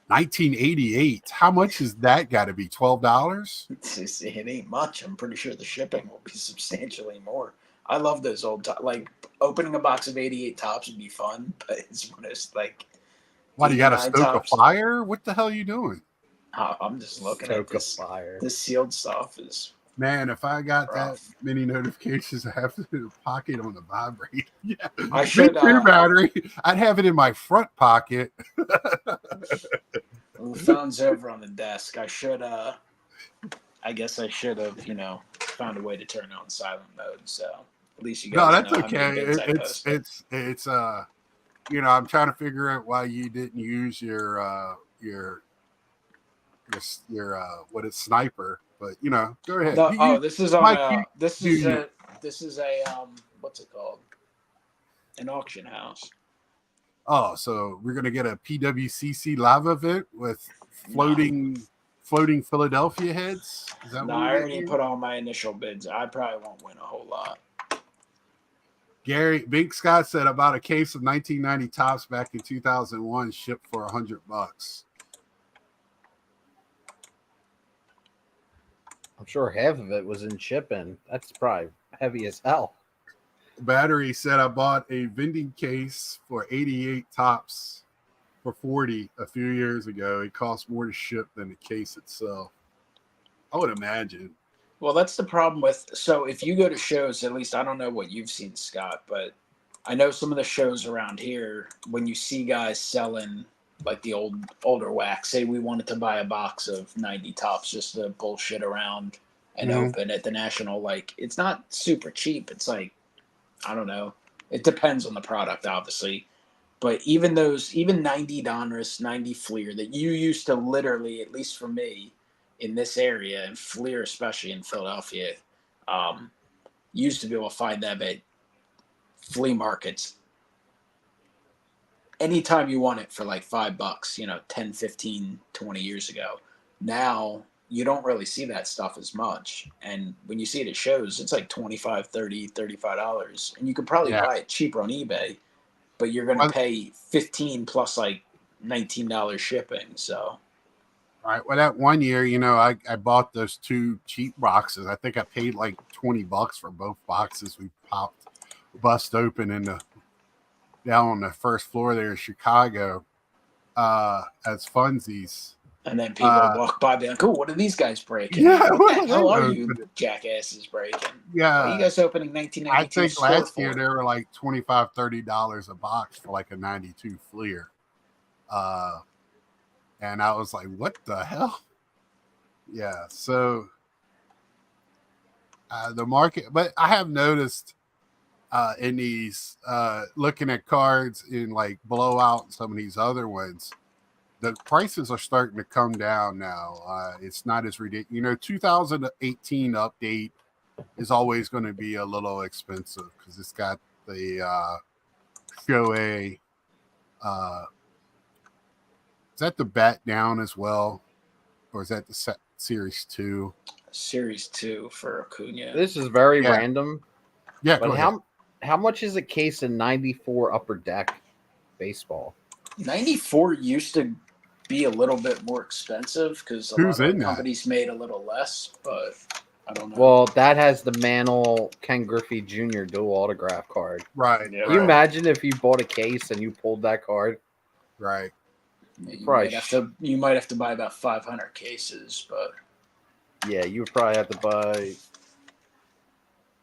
1988. How much is that got to be? $12? It ain't much. I'm pretty sure the shipping will be substantially more. I love those old like opening a box of 88 Topps would be fun, but it's when it's like, what, you got to 89 stoke Topps. a fire? What the hell are you doing? I'm just looking at this. Fire. This sealed stuff is Man, if I got rough. that many notifications, I have to pocket on the vibrate. Yeah, I should, Big battery. I'd have it in my front pocket. The phone's over on the desk. I guess I should have, you know, found a way to turn it on silent mode. So at least you No, guys that's know how many okay. bits I posted. It's you know, I'm trying to figure out why you didn't use your what is sniper But go ahead. This is on. Mike, This is a what's it called? An auction house. Oh, so we're gonna get a PWCC live event with floating Philadelphia heads. Is that No, what I we're already getting? put all my initial bids. I probably won't win a whole lot. Gary Big Scott said about a case of 1990 tops back in 2001 shipped for $100. I'm sure half of it was in shipping. That's probably heavy as hell. Battery said I bought a vending case for 88 tops for 40 a few years ago. It cost more to ship than the case itself. I would imagine. Well, that's the problem with. So if you go to shows, at least I don't know what you've seen, Scott, but I know some of the shows around here. When you see guys selling like the older wax, say we wanted to buy a box of 90 tops just to bullshit around and open at the National, like it's not super cheap. It's like, I don't know. It depends on the product, obviously. But even 90 Donruss, 90 Fleer that you used to literally, at least for me, in this area, and Fleer especially in Philadelphia, used to be able to find them at flea markets anytime you want it for like $5, 10, 15, 20 years ago. Now you don't really see that stuff as much. And when you see it at shows, it's like $25, $30, $35. And you could probably buy it cheaper on eBay, but you're going to pay $15 plus like $19 shipping. So. All right. Well, that one year, I bought those two cheap boxes. I think I paid like $20 for both boxes. We bust open down on the first floor there in Chicago as funsies. And then people walk by, be like, "Oh, what are these guys breaking? Yeah, what the hell are you jackasses breaking? Yeah, what are you guys opening 1992? I think last year they were like $25, $30 a box for like a 92 Fleer. And I was like, what the hell? Yeah, so the market, but I have noticed in these, looking at cards in like Blowout and some of these other ones, the prices are starting to come down now. It's not as ridiculous. 2018 update is always going to be a little expensive because it's got the Shohei. Is that the bat down as well, or is that the Series 2? Series 2 for Acuna. This is very random. Yeah, but how much is a case of 94 Upper Deck baseball? 94 used to be a little bit more expensive because a lot of companies made a little less, but I don't know. Well, that has the Mantle Ken Griffey Jr. dual autograph card. Right. Yeah, Can you imagine if you bought a case and you pulled that card? Right. You might have to buy about 500 cases, but yeah, you would probably have to buy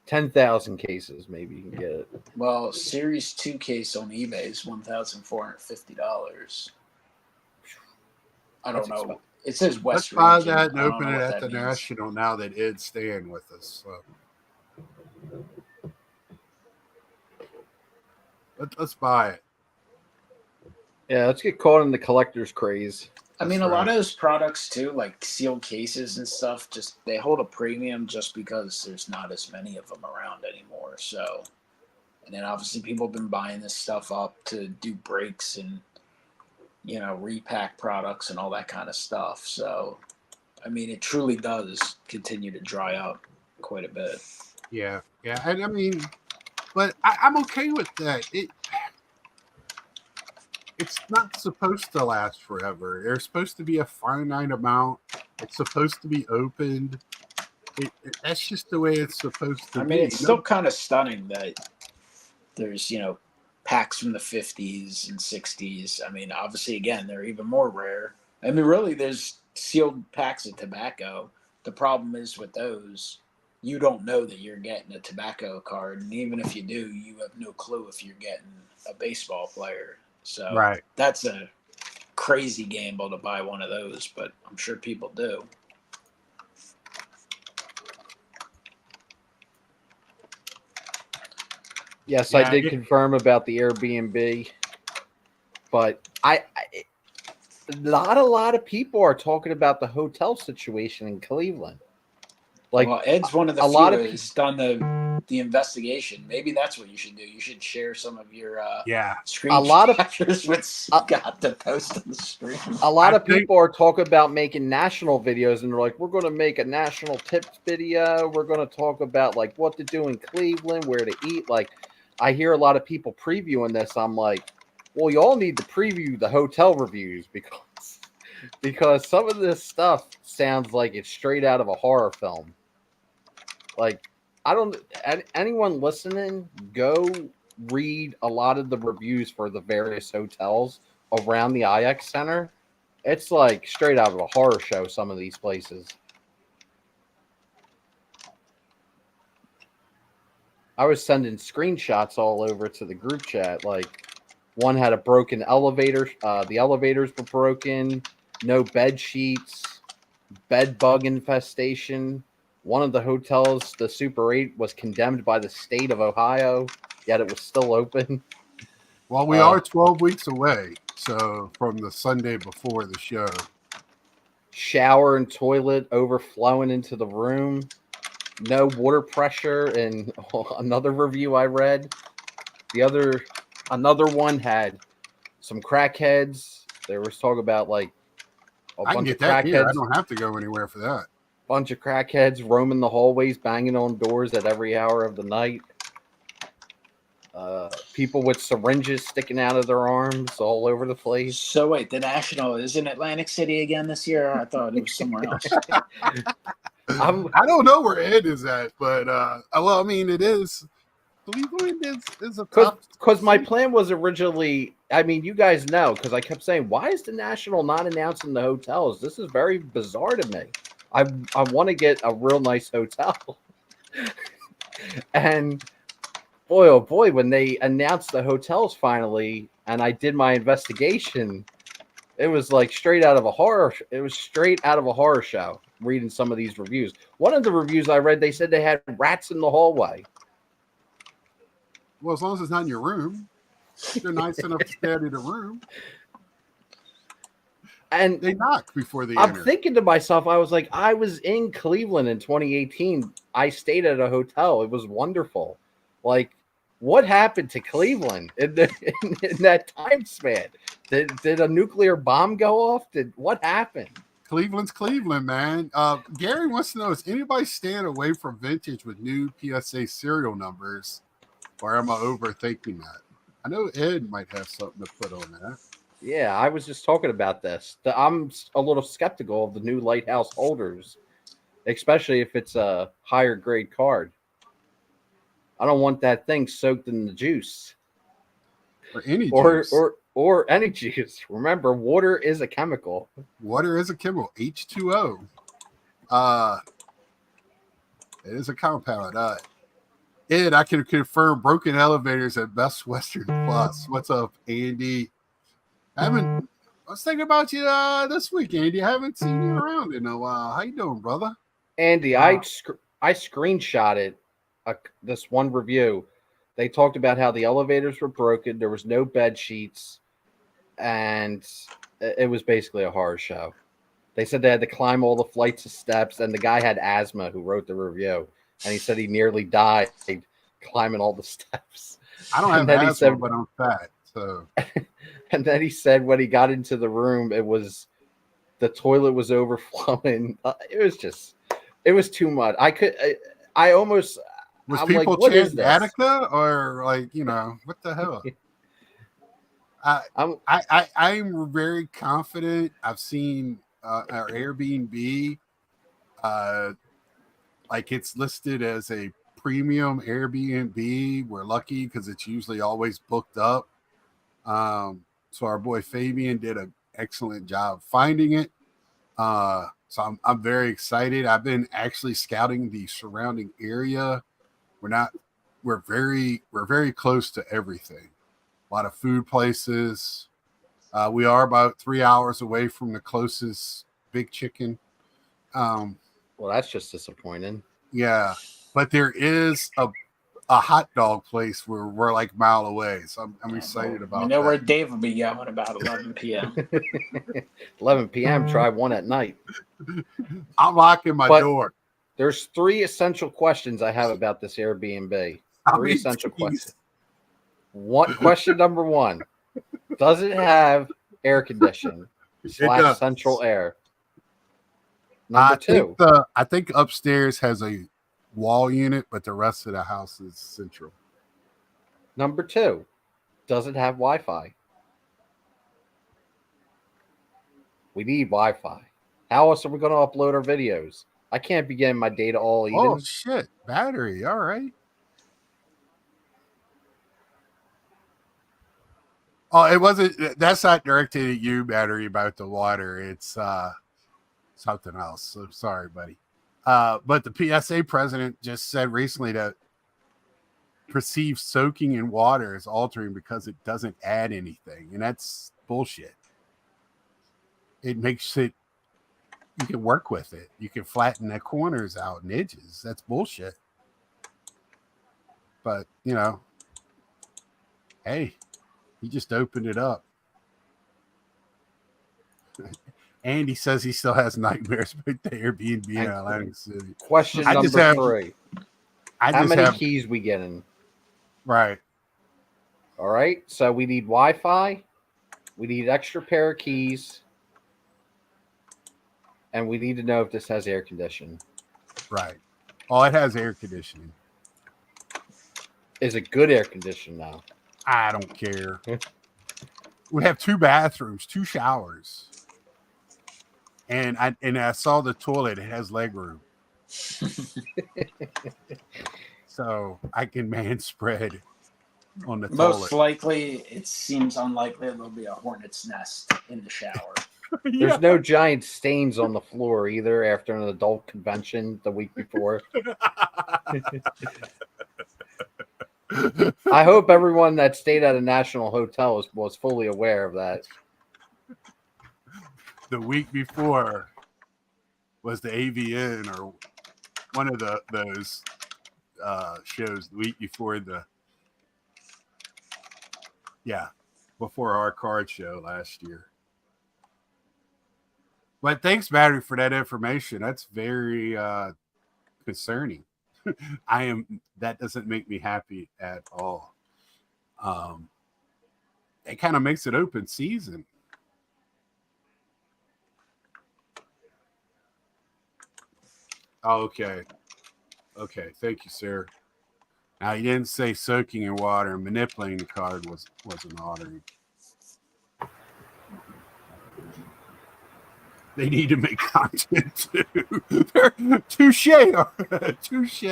10,000 cases. Maybe you can get it. Well, Series 2 case on eBay is $1,450. I don't know. It says West Region. Let's buy that and open it at the National now that Ed's staying with us. So. Let's buy it. Yeah, let's get caught in the collector's craze. I mean, a lot of those products too, like sealed cases and stuff, just they hold a premium just because there's not as many of them around anymore. So, and then obviously people have been buying this stuff up to do breaks and repack products and all that kind of stuff. So, I mean, it truly does continue to dry up quite a bit. Yeah, and I mean, but I'm okay with that. It's not supposed to last forever. There's supposed to be a finite amount. It's supposed to be opened. That's just the way it's supposed to be. I mean, it's still kind of stunning that there's, packs from the 50s and 60s. I mean, obviously, again, they're even more rare. I mean, really, there's sealed packs of tobacco. The problem is with those, you don't know that you're getting a tobacco card. And even if you do, you have no clue if you're getting a baseball player. So that's a crazy gamble to buy one of those, but I'm sure people do. Yes, I did confirm about the Airbnb, but a lot of people are talking about the hotel situation in Cleveland. Like well, Ed's one of the a few lot of who's done the investigation. Maybe that's what you should do. You should share some of your Yeah. screen A lot of- captures with Scott to post on the screen. a lot I of think- people are talking about making national videos, and they're like, we're going to make a national tips video. We're going to talk about like what to do in Cleveland, where to eat. Like, I hear a lot of people previewing this. I'm like, well, you all need to preview the hotel reviews because some of this stuff sounds like it's straight out of a horror film. Like, I don't. Anyone listening, go read a lot of the reviews for the various hotels around the IX Center. It's like straight out of a horror show, some of these places. I was sending screenshots all over to the group chat. Like, one had a broken elevator. The elevators were broken. No bed sheets. Bed bug infestation. One of the hotels, the Super 8, was condemned by the state of Ohio, yet it was still open. Well, we are 12 weeks away. So from the Sunday before the show. Shower and toilet overflowing into the room. No water pressure. And another review I read, another one had some crackheads. There was talk about like I can get that here. I don't have to go anywhere for that. Bunch of crackheads roaming the hallways, banging on doors at every hour of the night. People with syringes sticking out of their arms all over the place. So wait, the National is in Atlantic City again this year? I thought it was somewhere else. I don't know where Ed is at, but well, I mean, it is. Cleveland is a because my plan was originally. I mean, you guys know because I kept saying, why is the National not announcing the hotels? This is very bizarre to me. I want to get a real nice hotel, and boy, oh boy, when they announced the hotels finally, and I did my investigation, it was like straight out of a horror. It was straight out of a horror show. Reading some of these reviews, one of the reviews I read, they said they had rats in the hallway. Well, as long as it's not in your room, they're nice enough to stay out of the room. And they knock before they I'm enter. thinking to myself, I was like, I was in Cleveland in 2018. I stayed at a hotel. It was wonderful. Like, what happened to Cleveland in that time span? Did a nuclear bomb go off? What happened? Cleveland's Cleveland, man. Gary wants to know, is anybody staying away from vintage with new PSA serial numbers? Or am I overthinking that? I know Ed might have something to put on that. Yeah, I was just talking about this. I'm a little skeptical of the new Lighthouse holders, especially if it's a higher grade card. I don't want that thing soaked in the juice. Or any juice. Or any juice. Remember, water is a chemical. Water is a chemical. H2O. It is a compound. Ed, I can confirm broken elevators at Best Western Plus. What's up, Andy? I was thinking about you this week, Andy. I haven't seen you around in a while. How you doing, brother? Andy, I screenshotted this one review. They talked about how the elevators were broken. There was no bed sheets, and it was basically a horror show. They said they had to climb all the flights of steps, and the guy had asthma who wrote the review, and he said he nearly died climbing all the steps. I don't have asthma, but I'm fat, so. And then he said when he got into the room, the toilet was overflowing. It was too much. I almost. Was I'm people like, chanting Attica or like, what the hell? I'm very confident. I've seen our Airbnb, like it's listed as a premium Airbnb. We're lucky because it's usually always booked up. So our boy Fabian did an excellent job finding it. So I'm very excited. I've been actually scouting the surrounding area. We're very close to everything. A lot of food places. We are about 3 hours away from the closest Big Chicken. Well, that's just disappointing. Yeah, but there is a hot dog place where we're like a mile away, so I'm excited about. You know where Dave will be going about 11 p.m. 11 p.m. Try one at night. I'm locking my door. There's 3 essential questions I have about this Airbnb. How 3 many essential keys? questions. Question number 1: does it have air conditioning / does. central air? Number 2: I think upstairs has a wall unit, but the rest of the house is central. Number 2: does it have Wi-Fi? We need Wi-Fi. How else are we going to upload our videos? I can't be getting my data all eaten. Oh shit! Battery. All right. Oh, it wasn't. That's not directed at you, battery, about the water. It's something else. So sorry, buddy. But the PSA president just said recently that perceived soaking in water is altering because it doesn't add anything, and that's bullshit. It makes it. You can work with it. You can flatten the corners out and edges. That's bullshit. But hey, he just opened it up. Andy says he still has nightmares about the Airbnb in Atlantic City. Question number 3: how many keys we getting? Right. All right. So we need Wi-Fi. We need extra pair of keys. And we need to know if this has air conditioning. Right. Oh, it has air conditioning. Is it good air conditioning now? I don't care. We have 2 bathrooms, 2 showers. And I saw the toilet. It has leg room. So I can man spread on the toilet. Most likely, it seems unlikely there'll be a hornet's nest in the shower. There's no giant stains on the floor either after an adult convention the week before. I hope everyone that stayed at a national hotel was fully aware of that. The week before was the AVN or one of those shows. The week before before our card show last year. But thanks, Battery, for that information. That's very concerning. That doesn't make me happy at all. It kind of makes it open season. Oh, okay. Okay, thank you, sir. Now, you didn't say soaking in water and manipulating the card wasn't ordering. They need to make content too. Touche. Touche.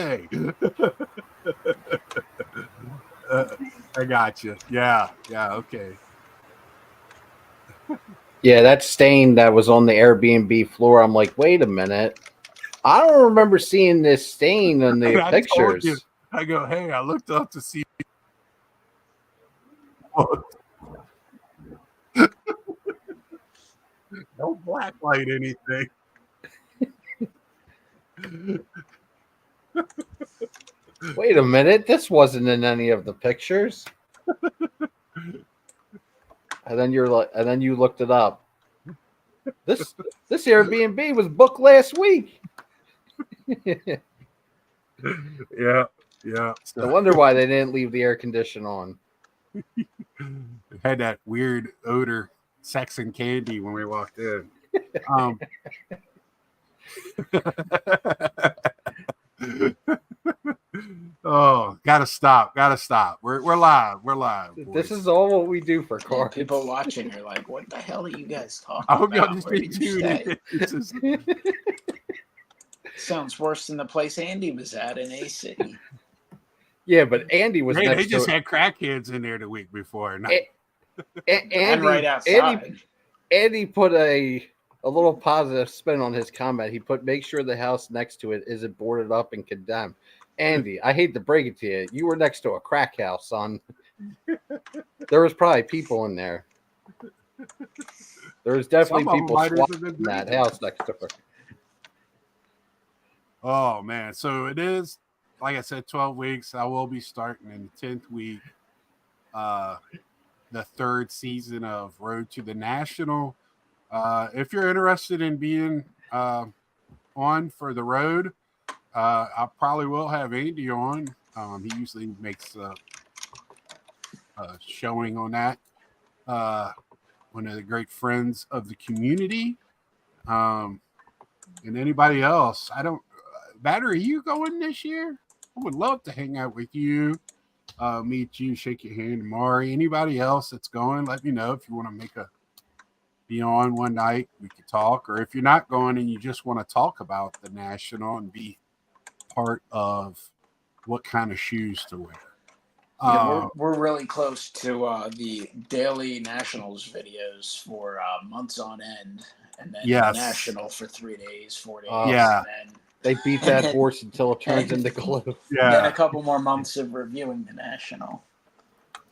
I got you. Yeah, okay. Yeah, that stain that was on the Airbnb floor, I'm like, wait a minute. I don't remember seeing this stain in the pictures. I go, hey, I looked up to see. Don't blacklight anything. Wait a minute, this wasn't in any of the pictures. And then you looked it up. This Airbnb was booked last week. Yeah. No wonder why they didn't leave the air conditioner on. It had that weird odor, sex and candy when we walked in. Oh, gotta stop. We're live. Boys. This is all what we do for cards. People watching are like, what the hell are you guys talking I hope about? y'all just be tuned in. Sounds worse than the place Andy was at in AC. Yeah, but Andy was next they just had crackheads in there the week before. And right outside. Andy put a little positive spin on his comment. He put, make sure the house next to it isn't boarded up and condemned. Andy, I hate to break it to you. You were next to a crack house, son. There was probably people in there. There was definitely people swatting in that house next to her. Oh, man. So it is, like I said, 12 weeks. I will be starting in the 10th week, the third season of Road to the National. If you're interested in being on for the road, I probably will have Andy on. He usually makes a showing on that. One of the great friends of the community. And anybody else. I don't. Battery, you going this year? I would love to hang out with you, meet you, shake your hand. Mari, anybody else that's going, let me know if you want to be on one night. We could talk, or if you're not going and you just want to talk about the national and be part of what kind of shoes to wear. Yeah, we're really close to the daily nationals videos for months on end, and then the national for 3 days, 4 days. Yeah, and then, they beat that horse until it turns into glue. Yeah, then a couple more months of reviewing the national.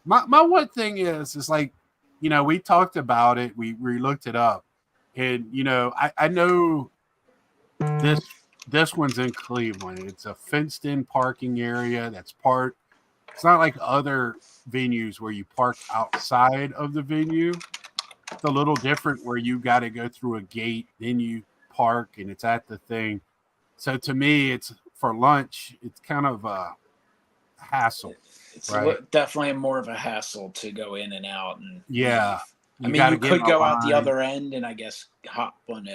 My one thing is like, we talked about it. We looked it up, and I know this one's in Cleveland. It's a fenced-in parking area. It's not like other venues where you park outside of the venue. It's a little different where you got to go through a gate, then you park, and it's at the thing. So to me, it's for lunch. It's kind of a hassle. It's right? Definitely more of a hassle to go in and out. And yeah, I mean, you could go out the other end and I guess hop on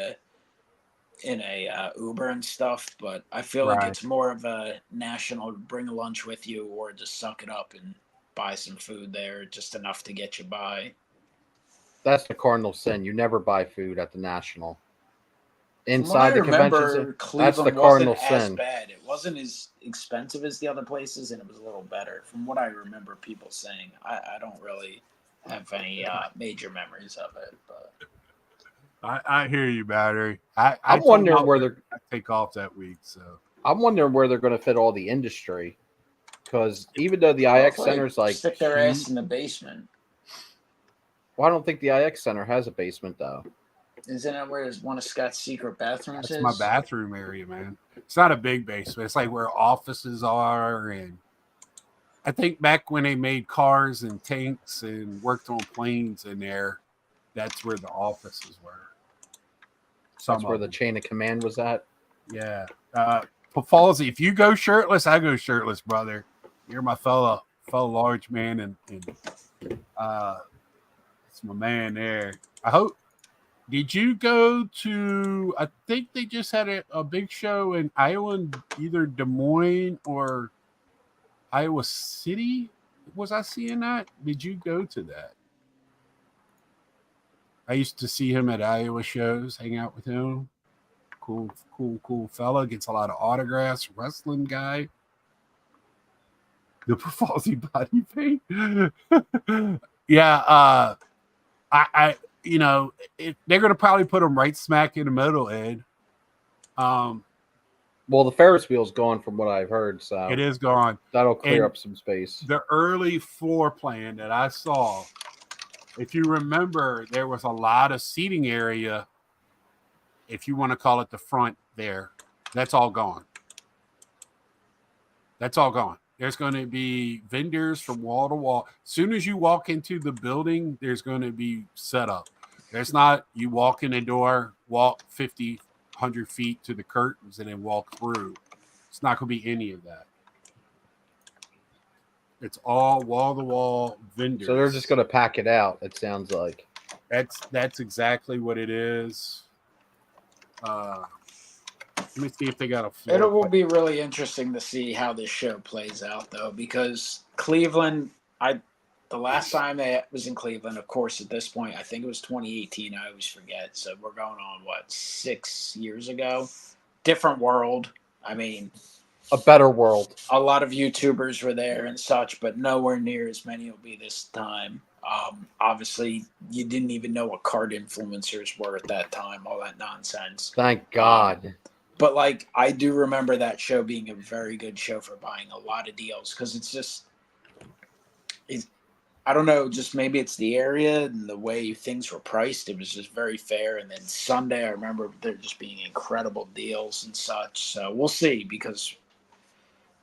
in a Uber and stuff, but I feel like it's more of a national bring a lunch with you or just suck it up and buy some food there, just enough to get you by. That's the cardinal sin. You never buy food at the national. Inside the convention, that's the cardinal sin. Bad. It wasn't as expensive as the other places, and it was a little better. From what I remember people saying, I don't really have any major memories of it, but I hear you, Battery. I'm wondering where they're take off that week. So I'm wondering where they're going to fit all the industry, because even though the IX Center's like stick their ass in the basement. Well, I don't think the IX Center has a basement though. Isn't it where one of Scott's secret bathrooms is? That's my bathroom area, man. It's not a big basement. It's like where offices are, and I think back when they made cars and tanks and worked on planes in there, that's where the offices were. That's where the chain of command was at. Yeah. Falsey, if you go shirtless, I go shirtless, brother. You're my fellow large man, and it's my man there. I hope. Did you go to? I think they just had a big show in Iowa, either Des Moines or Iowa City. Was I seeing that? Did you go to that? I used to see him at Iowa shows, hang out with him. Cool fella. Gets a lot of autographs. Wrestling guy. The Falsey body paint. Yeah. I they're going to probably put him right smack in the middle, Ed. Well, the Ferris wheel's gone from what I've heard, so it is gone. That'll clear up some space. The early floor plan that I saw, if you remember, there was a lot of seating area, if you want to call it the front there. That's all gone. That's all gone. There's going to be vendors from wall to wall. As soon as you walk into the building, there's going to be set up. There's not, you walk in the door, walk 50, 100 feet to the curtains, and then walk through. It's not going to be any of that. It's all wall-to-wall vendors. So they're just going to pack it out, it sounds like. That's exactly what it is. Let me see if they got a floor. It will be really interesting to see how this show plays out, though, because Cleveland, the last time I was in Cleveland, of course, at this point, I think it was 2018. I always forget. So we're going on, 6 years ago? Different world. I mean, a better world. A lot of YouTubers were there and such, but nowhere near as many will be this time. Obviously, you didn't even know what card influencers were at that time, all that nonsense. Thank God. But, I do remember that show being a very good show for buying a lot of deals because I don't know, just maybe it's the area and the way things were priced. It was just very fair. And then Sunday, I remember there just being incredible deals and such. So we'll see because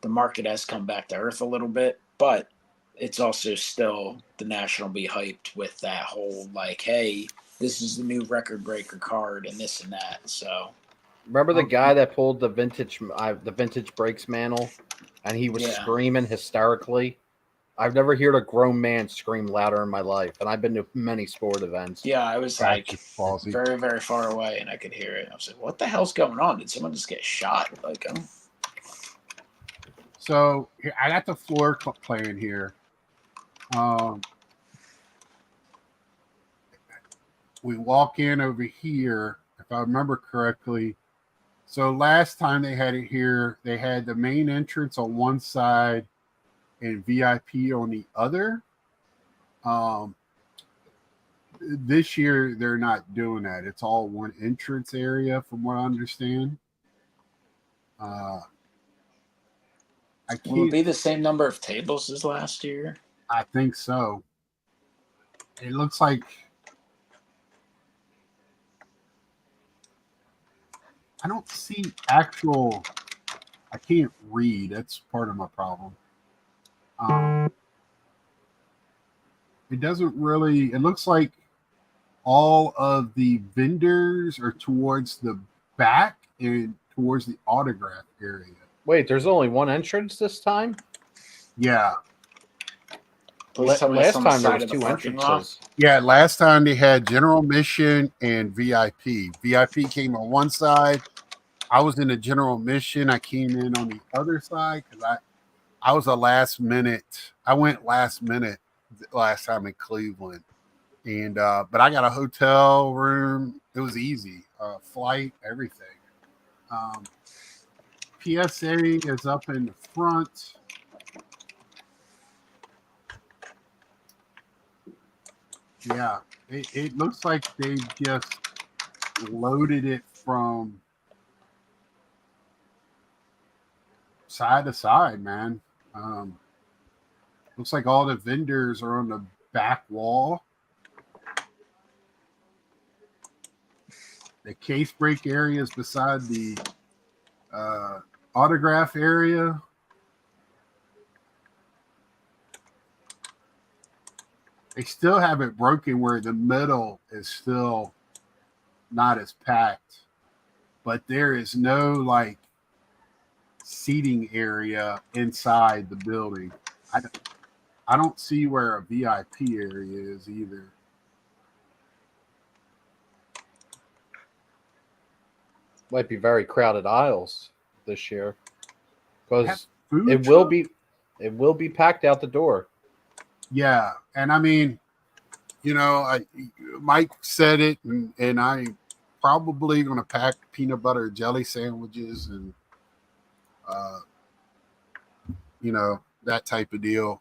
the market has come back to earth a little bit. But it's also still the National be hyped with that whole, hey, this is the new record breaker card and this and that. So Remember the guy that pulled the vintage brakes mantle, and he was Yeah. screaming hysterically? I've never heard a grown man scream louder in my life, and I've been to many sport events. Yeah, I was That's like ballsy. very, very far away, and I could hear it. I was like, "What the hell's going on? Did someone just get shot?" Like, So here, I got the floor playing here. We walk in over here, if I remember correctly. So last time they had it here, they had the main entrance on one side and VIP on the other. This year they're not doing that. It's all one entrance area, from what I understand. will it be the same number of tables as last year? I think so. It looks like I don't see actual. I can't read. That's part of my problem. It doesn't really. It looks like all of the vendors are towards the back and towards the autograph area. Wait, there's only one entrance this time? Yeah. Please tell me it's Last on the time there side was of the two parking lot. entrances. Yeah, last time they had general admission and VIP. VIP came on one side. I was in the general admission. I came in on the other side because I was a last minute. I went last minute last time in Cleveland, and but I got a hotel room. It was easy, flight, everything. PSA is up in the front. Yeah, it looks like they just loaded it from side to side, man. Looks like all the vendors are on the back wall. The case break area is beside the autograph area. They still have it broken where the middle is still not as packed, but there is no like seating area inside the building. I don't see where a VIP area is either. Might be very crowded aisles this year because Food it will be packed out the door. Yeah, and I mean, you know, Mike said it, and I probably going to pack peanut butter jelly sandwiches and you know, that type of deal.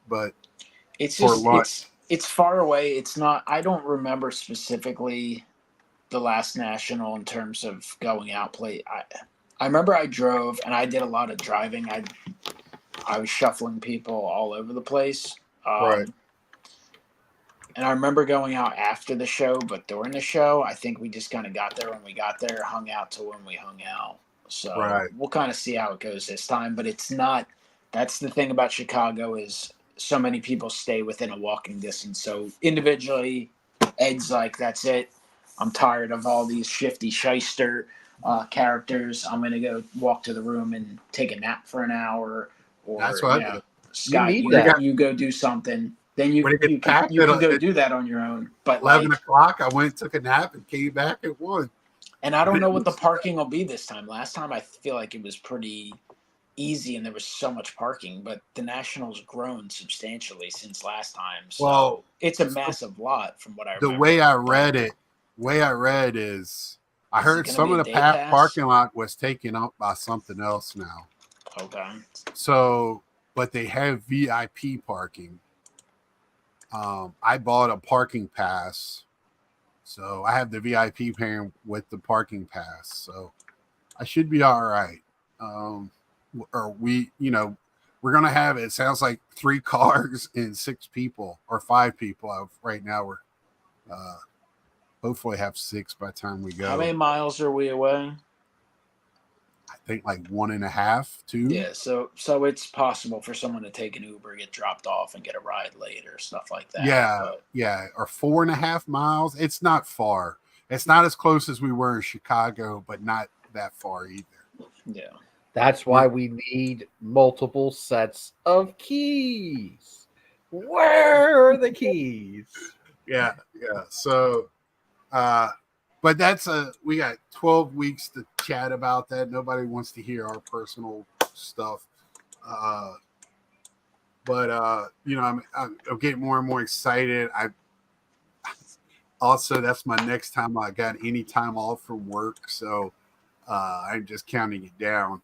But it's just it's far away. It's not. I don't remember specifically the last national in terms of going out play. I remember I drove and I did a lot of driving. I was shuffling people all over the place. Right. And I remember going out after the show, but during the show, I think we just kind of got there when we got there, hung out till when we hung out. So we'll kind of see how it goes this time. But it's not. That's the thing about Chicago is so many people stay within a walking distance. So individually, Ed's like, that's it. I'm tired of all these shifty shyster characters. I'm going to go walk to the room and take a nap for an hour. Or, that's what I did. Scott, you go do something. Then you can go do that on your own. But 11 o'clock, I went, took a nap, and came back at 1. And I don't know what the parking will be this time. Last time, I feel like it was pretty easy and there was so much parking. But the Nationals grown substantially since last time. So it's a massive lot from what I remember. The way I read is I heard some of the parking lot was taken up by something else now. Okay. So, but they have VIP parking. I bought a parking pass, so I have the VIP paying with the parking pass, so I should be all right. Or we're gonna have it sounds like 3 cars and 6 people or 5 people. Right now we're hopefully have 6 by the time we go. How many miles are we away? I think like 1.5, 2. Yeah, so it's possible for someone to take an Uber, get dropped off, and get a ride later, stuff like that. Yeah, or 4.5 miles. It's not far. It's not as close as we were in Chicago, but not that far either. Yeah. That's why we need multiple sets of keys. Where are the keys? Yeah. So, but we got 12 weeks to chat about that. Nobody wants to hear our personal stuff. But I'm getting more and more excited. Also, that's my next time I got any time off from work, so I'm just counting it down.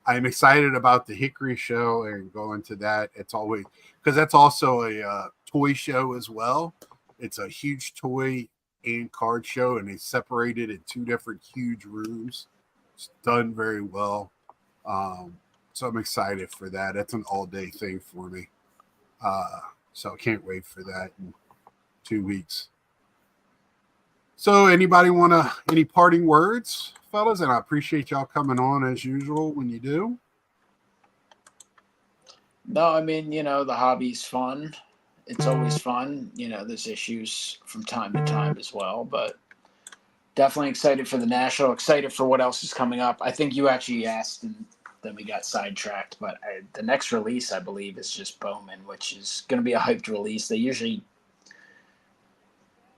I'm excited about the Hickory show and going to that. It's always because that's also a toy show as well. It's a huge toy and card show, and they separated in two different huge rooms. It's done very well. So I'm excited for that. That's an all-day thing for me. So I can't wait for that in 2 weeks. So anybody any parting words, fellas? And I appreciate y'all coming on as usual when you do. No, I mean, the hobby's fun. It's always fun. There's issues from time to time as well, but definitely excited for the National, excited for what else is coming up. I think you actually asked and then we got sidetracked, but the next release, I believe, is just Bowman, which is going to be a hyped release. They usually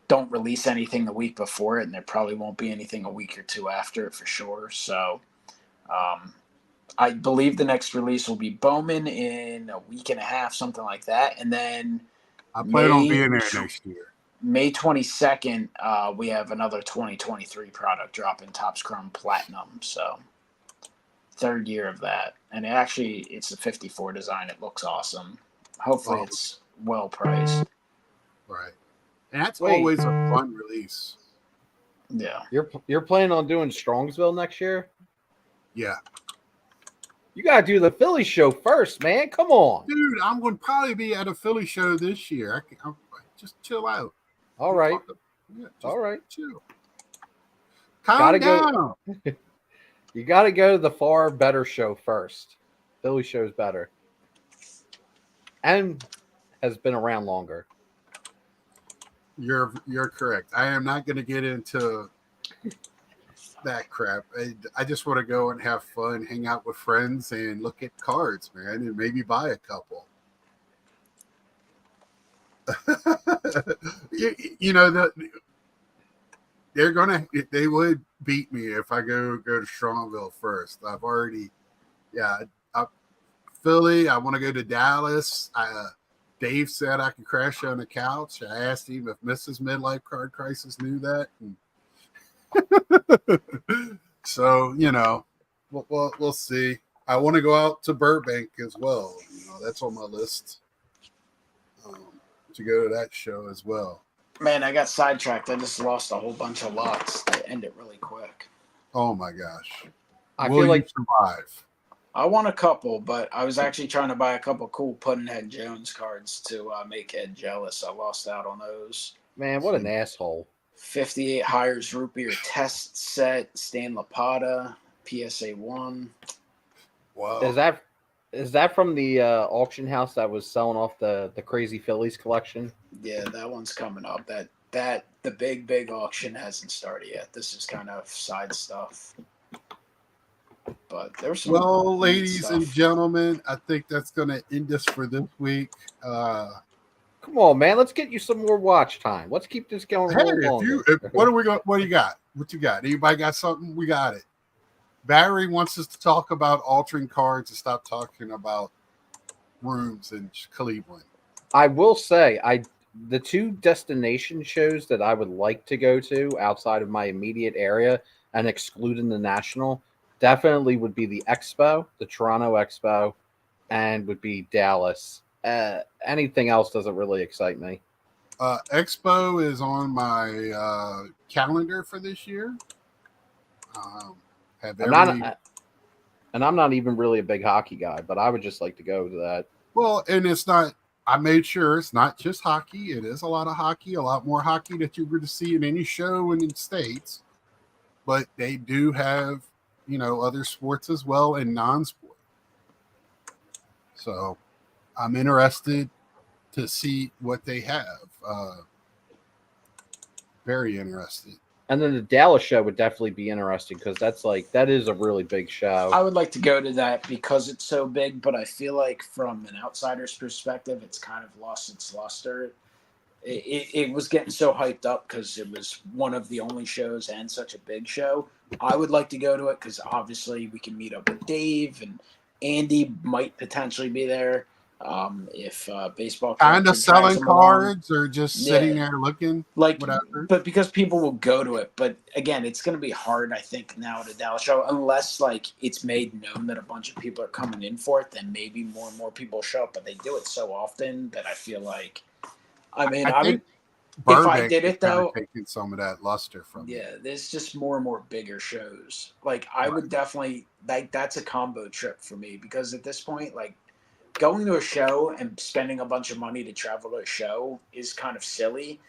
don't release anything the week before it, and there probably won't be anything a week or two after it for sure. So I believe the next release will be Bowman in a week and a half, something like that. And then I plan on being there next year. May 22nd, we have another 2023 product dropping, Topps Chrome Platinum. So third year of that. And it's a 54 design. It looks awesome. Hopefully it's well priced. Right. And that's always a fun release. Yeah. You're planning on doing Strongsville next year? Yeah. You gotta do the Philly show first, man. Come on, dude. I'm going to probably be at a Philly show this year. I'll just chill out. All right. All right. Chill. Calm down. You got to go to the far better show first. Philly show's better, and has been around longer. You're correct. I am not going to get into that crap. I just want to go and have fun, hang out with friends, and look at cards, man, and maybe buy a couple. They would beat me if I go to Strongville first. I've already, Philly. I want to go to Dallas. Dave said I could crash on the couch. I asked him if Mrs. Midlife Card Crisis knew that. So, we'll see. I want to go out to Burbank as well. That's on my list to go to that show as well. Man, I got sidetracked. I just lost a whole bunch of lots. They end it really quick. Oh, my gosh. I feel like survive. I want a couple, but I was actually trying to buy a couple cool Puddinhead Jones cards to make Ed jealous. I lost out on those. Man, what an asshole. 58 Hires Root Beer Test Set, Stan Lapata, PSA 1. Wow. Is that from the auction house that was selling off the Crazy Phillies collection? Yeah, that one's coming up. That the big auction hasn't started yet. This is kind of side stuff. But there's some ladies and gentlemen, I think that's going to end us for this week. Come on, man. Let's get you some more watch time. Let's keep this going. What do you got? What you got? Anybody got something? We got it. Barry wants us to talk about altering cards and stop talking about rooms in Cleveland. I will say, the two destination shows that I would like to go to outside of my immediate area and excluding the National definitely would be the Expo, the Toronto Expo, and would be Dallas. Anything else doesn't really excite me. Expo is on my calendar for this year. I'm not even really a big hockey guy, but I would just like to go to that. Well, and it's not. I made sure it's not just hockey. It is a lot of hockey, a lot more hockey that you're going to see in any show in the States. But they do have, other sports as well and non-sport. So I'm interested to see what they have. Very interested. And then the Dallas show would definitely be interesting because that is a really big show. I would like to go to that because it's so big, but I feel like from an outsider's perspective, it's kind of lost its luster. It was getting so hyped up because it was one of the only shows and such a big show. I would like to go to it because obviously we can meet up with Dave, and Andy might potentially be there. If baseball Kind of drags selling him along. cards or just sitting Yeah. there looking, Like, whatever. but because people will go to it. But again, it's going to be hard, I think, now at a Dallas show, unless like it's made known that a bunch of people are coming in for it. Then maybe more and more people show up. But they do it so often that I feel like, I mean, I would. Burbank If I did it though, taking some of that luster from it. yeah, there's just more and more bigger shows. Like I would definitely that's a combo trip for me because at this point, like going to a show and spending a bunch of money to travel to a show is kind of silly,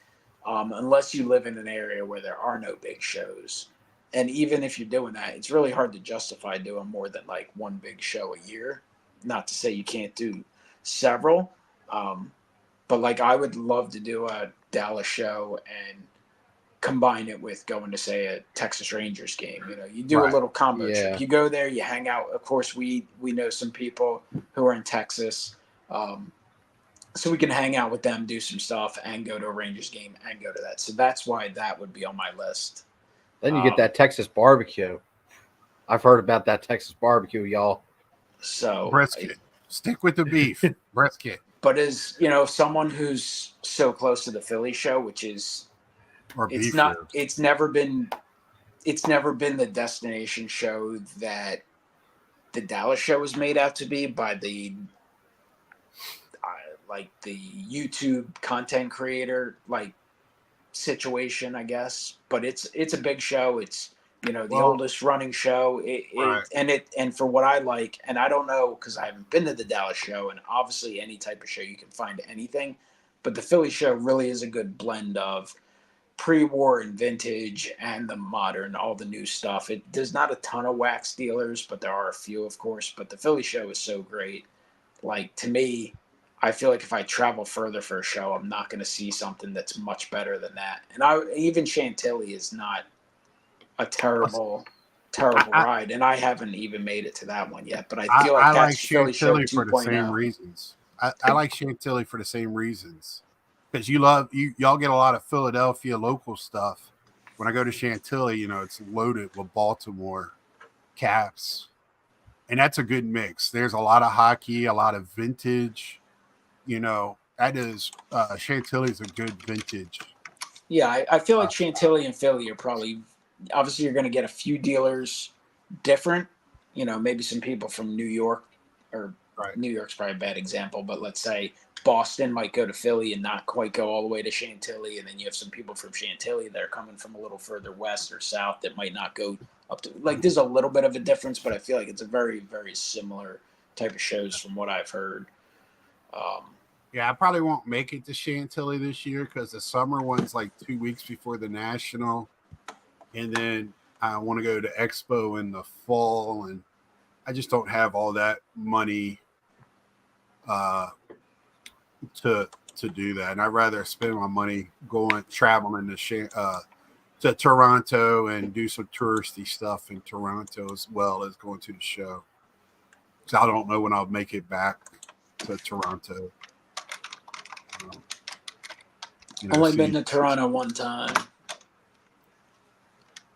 unless you live in an area where there are no big shows. And even if you're doing that, it's really hard to justify doing more than like one big show a year. Not to say you can't do several, but like I would love to do a Dallas show and combine it with going to say a Texas Rangers game. You know, you do a little combo trip. You go there, you hang out. Of course, we know some people who are in Texas, so we can hang out with them, do some stuff, and go to a Rangers game and go to that. So that's why that would be on my list. Then you get that Texas barbecue. I've heard about that Texas barbecue, y'all. So brisket. Stick with the beef. Brisket. But as someone who's so close to the Philly show, which is it's never been the destination show that the Dallas show was made out to be by the like the YouTube content creator like situation, I guess. But it's a big show. It's the oldest running show. And for what I like, and I don't know because I haven't been to the Dallas show, and obviously any type of show you can find anything, but the Philly show really is a good blend of pre-war and vintage and the modern, all the new stuff. There's not a ton of wax dealers, but there are a few, of course. But the Philly show is so great. Like to me, I feel like if I travel further for a show, I'm not going to see something that's much better than that. And even Chantilly is not a terrible ride, and I haven't even made it to that one yet. But I feel like that's Philly show 2.0. For the same reasons. I like Chantilly for the same reasons because y'all get a lot of Philadelphia local stuff. When I go to Chantilly, it's loaded with Baltimore Caps, and that's a good mix. There's a lot of hockey, a lot of vintage. That is Chantilly's a good vintage. Yeah, I feel like Chantilly and Philly are probably. Obviously, you're going to get a few dealers different. Maybe some people from New York, or New York's probably a bad example, but let's say Boston might go to Philly and not quite go all the way to Chantilly. And then you have some people from Chantilly that are coming from a little further west or south that might not go up to. Like, there's a little bit of a difference, but I feel like it's a very, very similar type of shows from what I've heard. Yeah, I probably won't make it to Chantilly this year because the summer one's like 2 weeks before the National. And then I want to go to Expo in the fall, and I just don't have all that money to do that. And I'd rather spend my money traveling to Toronto and do some touristy stuff in Toronto as well as going to the show. So I don't know when I'll make it back to Toronto. Only been to Toronto one time.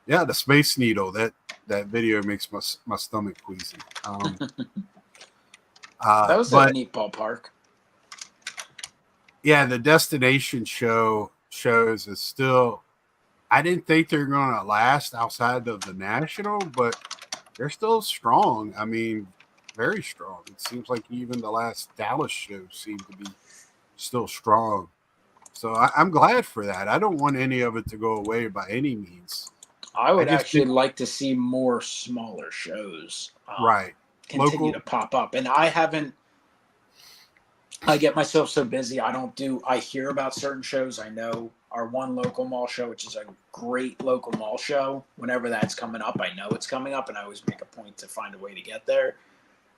Yeah, the Space Needle. That video makes my stomach queasy. That was a neat ballpark. Yeah, the destination shows is still. I didn't think they're going to last outside of the National, but they're still strong. I mean, very strong. It seems like even the last Dallas show seemed to be still strong. So I'm glad for that. I don't want any of it to go away by any means. I would actually like to see more smaller shows continue to pop up. And I get myself so busy. I hear about certain shows. I know our one local mall show, which is a great local mall show. Whenever that's coming up, I know it's coming up, and I always make a point to find a way to get there.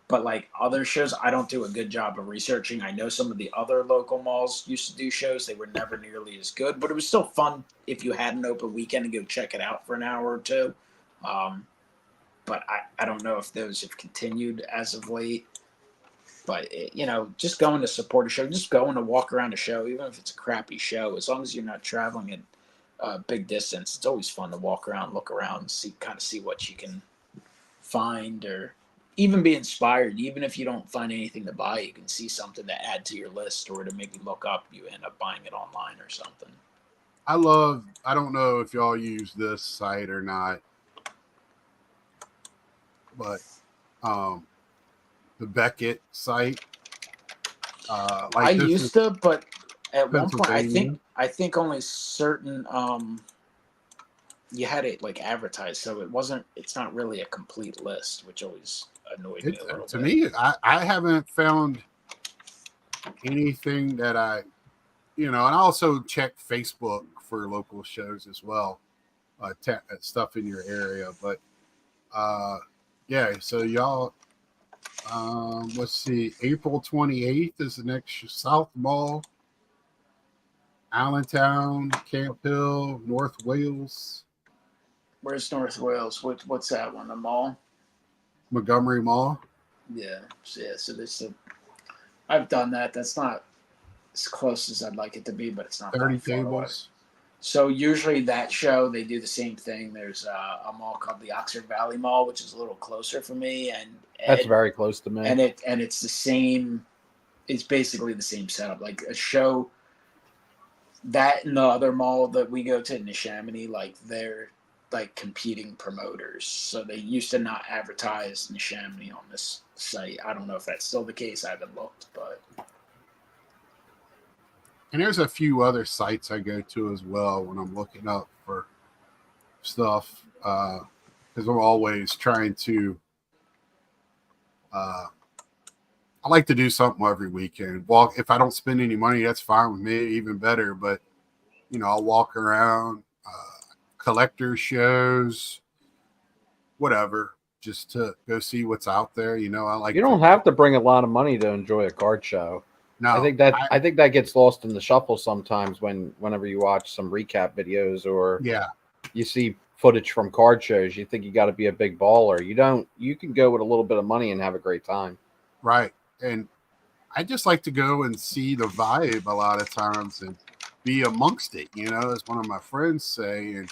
But like other shows, I don't do a good job of researching. I know some of the other local malls used to do shows. They were never nearly as good, but it was still fun if you had an open weekend to go check it out for an hour or two. But I don't know if those have continued as of late. But just going to support a show, just going to walk around a show, even if it's a crappy show, as long as you're not traveling at a big distance, it's always fun to walk around, look around, and see what you can find, or even be inspired. Even if you don't find anything to buy, you can see something to add to your list or to maybe look up. You end up buying it online or something. I don't know if y'all use this site or not, but the Beckett site. I used to, but at one point, Pennsylvania. I think only certain you had it like advertised, so it's not really a complete list, which always annoyed me a little To bit. me, I haven't found anything that and I also check Facebook for local shows as well, stuff in your area. But yeah, so y'all, let's see, April 28th is the next South Mall, Allentown, Camp Hill, North Wales. Where's North Wales? What's that one? The mall? Montgomery Mall. Yeah. So this I've done that. That's not as close as I'd like it to be, but it's not 30 that far away. tables. So usually that show, they do the same thing. There's a mall called the Oxford Valley Mall, which is a little closer for me, and That's very close to me. and it's the same. It's basically the same setup. Like a show that and the other mall that we go to in Neshaminy, like they're like competing promoters. So they used to not advertise Neshaminy on this site. I don't know if that's still the case. I haven't looked, but. And there's a few other sites I go to as well when I'm looking up for stuff, because I'm always trying to. I like to do something every weekend. Walk. If I don't spend any money, that's fine with me. Even better. But I'll walk around, collector shows, whatever, just to go see what's out there. I like. You don't have to bring a lot of money to enjoy a card show. No, I think that gets lost in the shuffle sometimes whenever you watch some recap videos or you see footage from card shows. You think you got to be a big baller. You don't. You can go with a little bit of money and have a great time. Right. And I just like to go and see the vibe a lot of times and be amongst it, as one of my friends say, and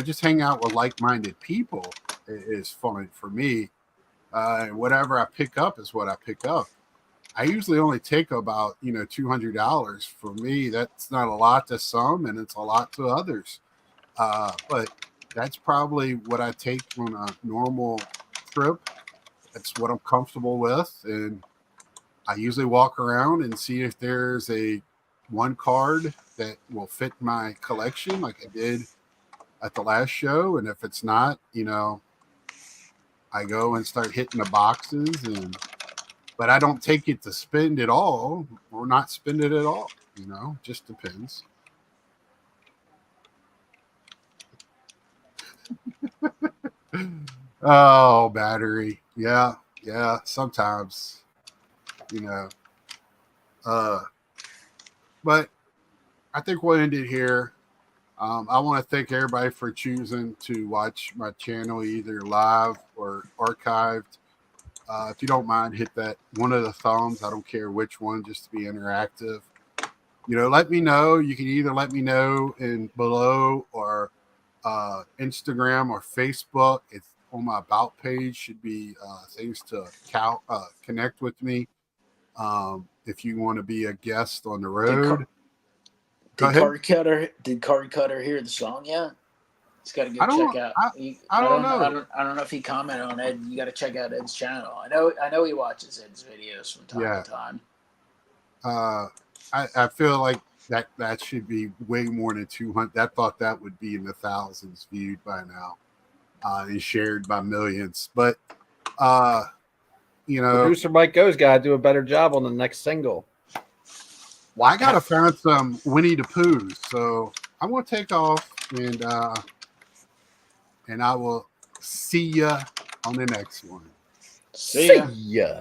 just hang out with like-minded people is fun for me. And whatever I pick up is what I pick up. I usually only take about, $200. For me, that's not a lot to some, and it's a lot to others. But that's probably what I take on a normal trip. That's what I'm comfortable with. And I usually walk around and see if there's one card that will fit my collection like I did at the last show. And if it's not, I go and start hitting the boxes, but I don't take it to spend it all or not spend it at all. Just depends. Oh, battery. Yeah. Sometimes, but I think we'll end it here. I want to thank everybody for choosing to watch my channel either live or archived. If you don't mind, hit that one of the thumbs. I don't care which one, just to be interactive. Let me know. You can either let me know in below or Instagram or Facebook. It's on my about page. Should be things to connect with me. If you want to be a guest on the road. Did Corey Cutter hear the song yet? He's got to go check out. I don't know. I don't know if he commented on Ed. You got to check out Ed's channel. I know he watches Ed's videos from time to time. I feel like that should be way more than 200. I thought that would be in the thousands viewed by now, and shared by millions. But producer Mike Go's got to do a better job on the next single. Well, I gotta find some Winnie the Pooh, so I'm gonna take off and I will see ya on the next one. See ya. ya.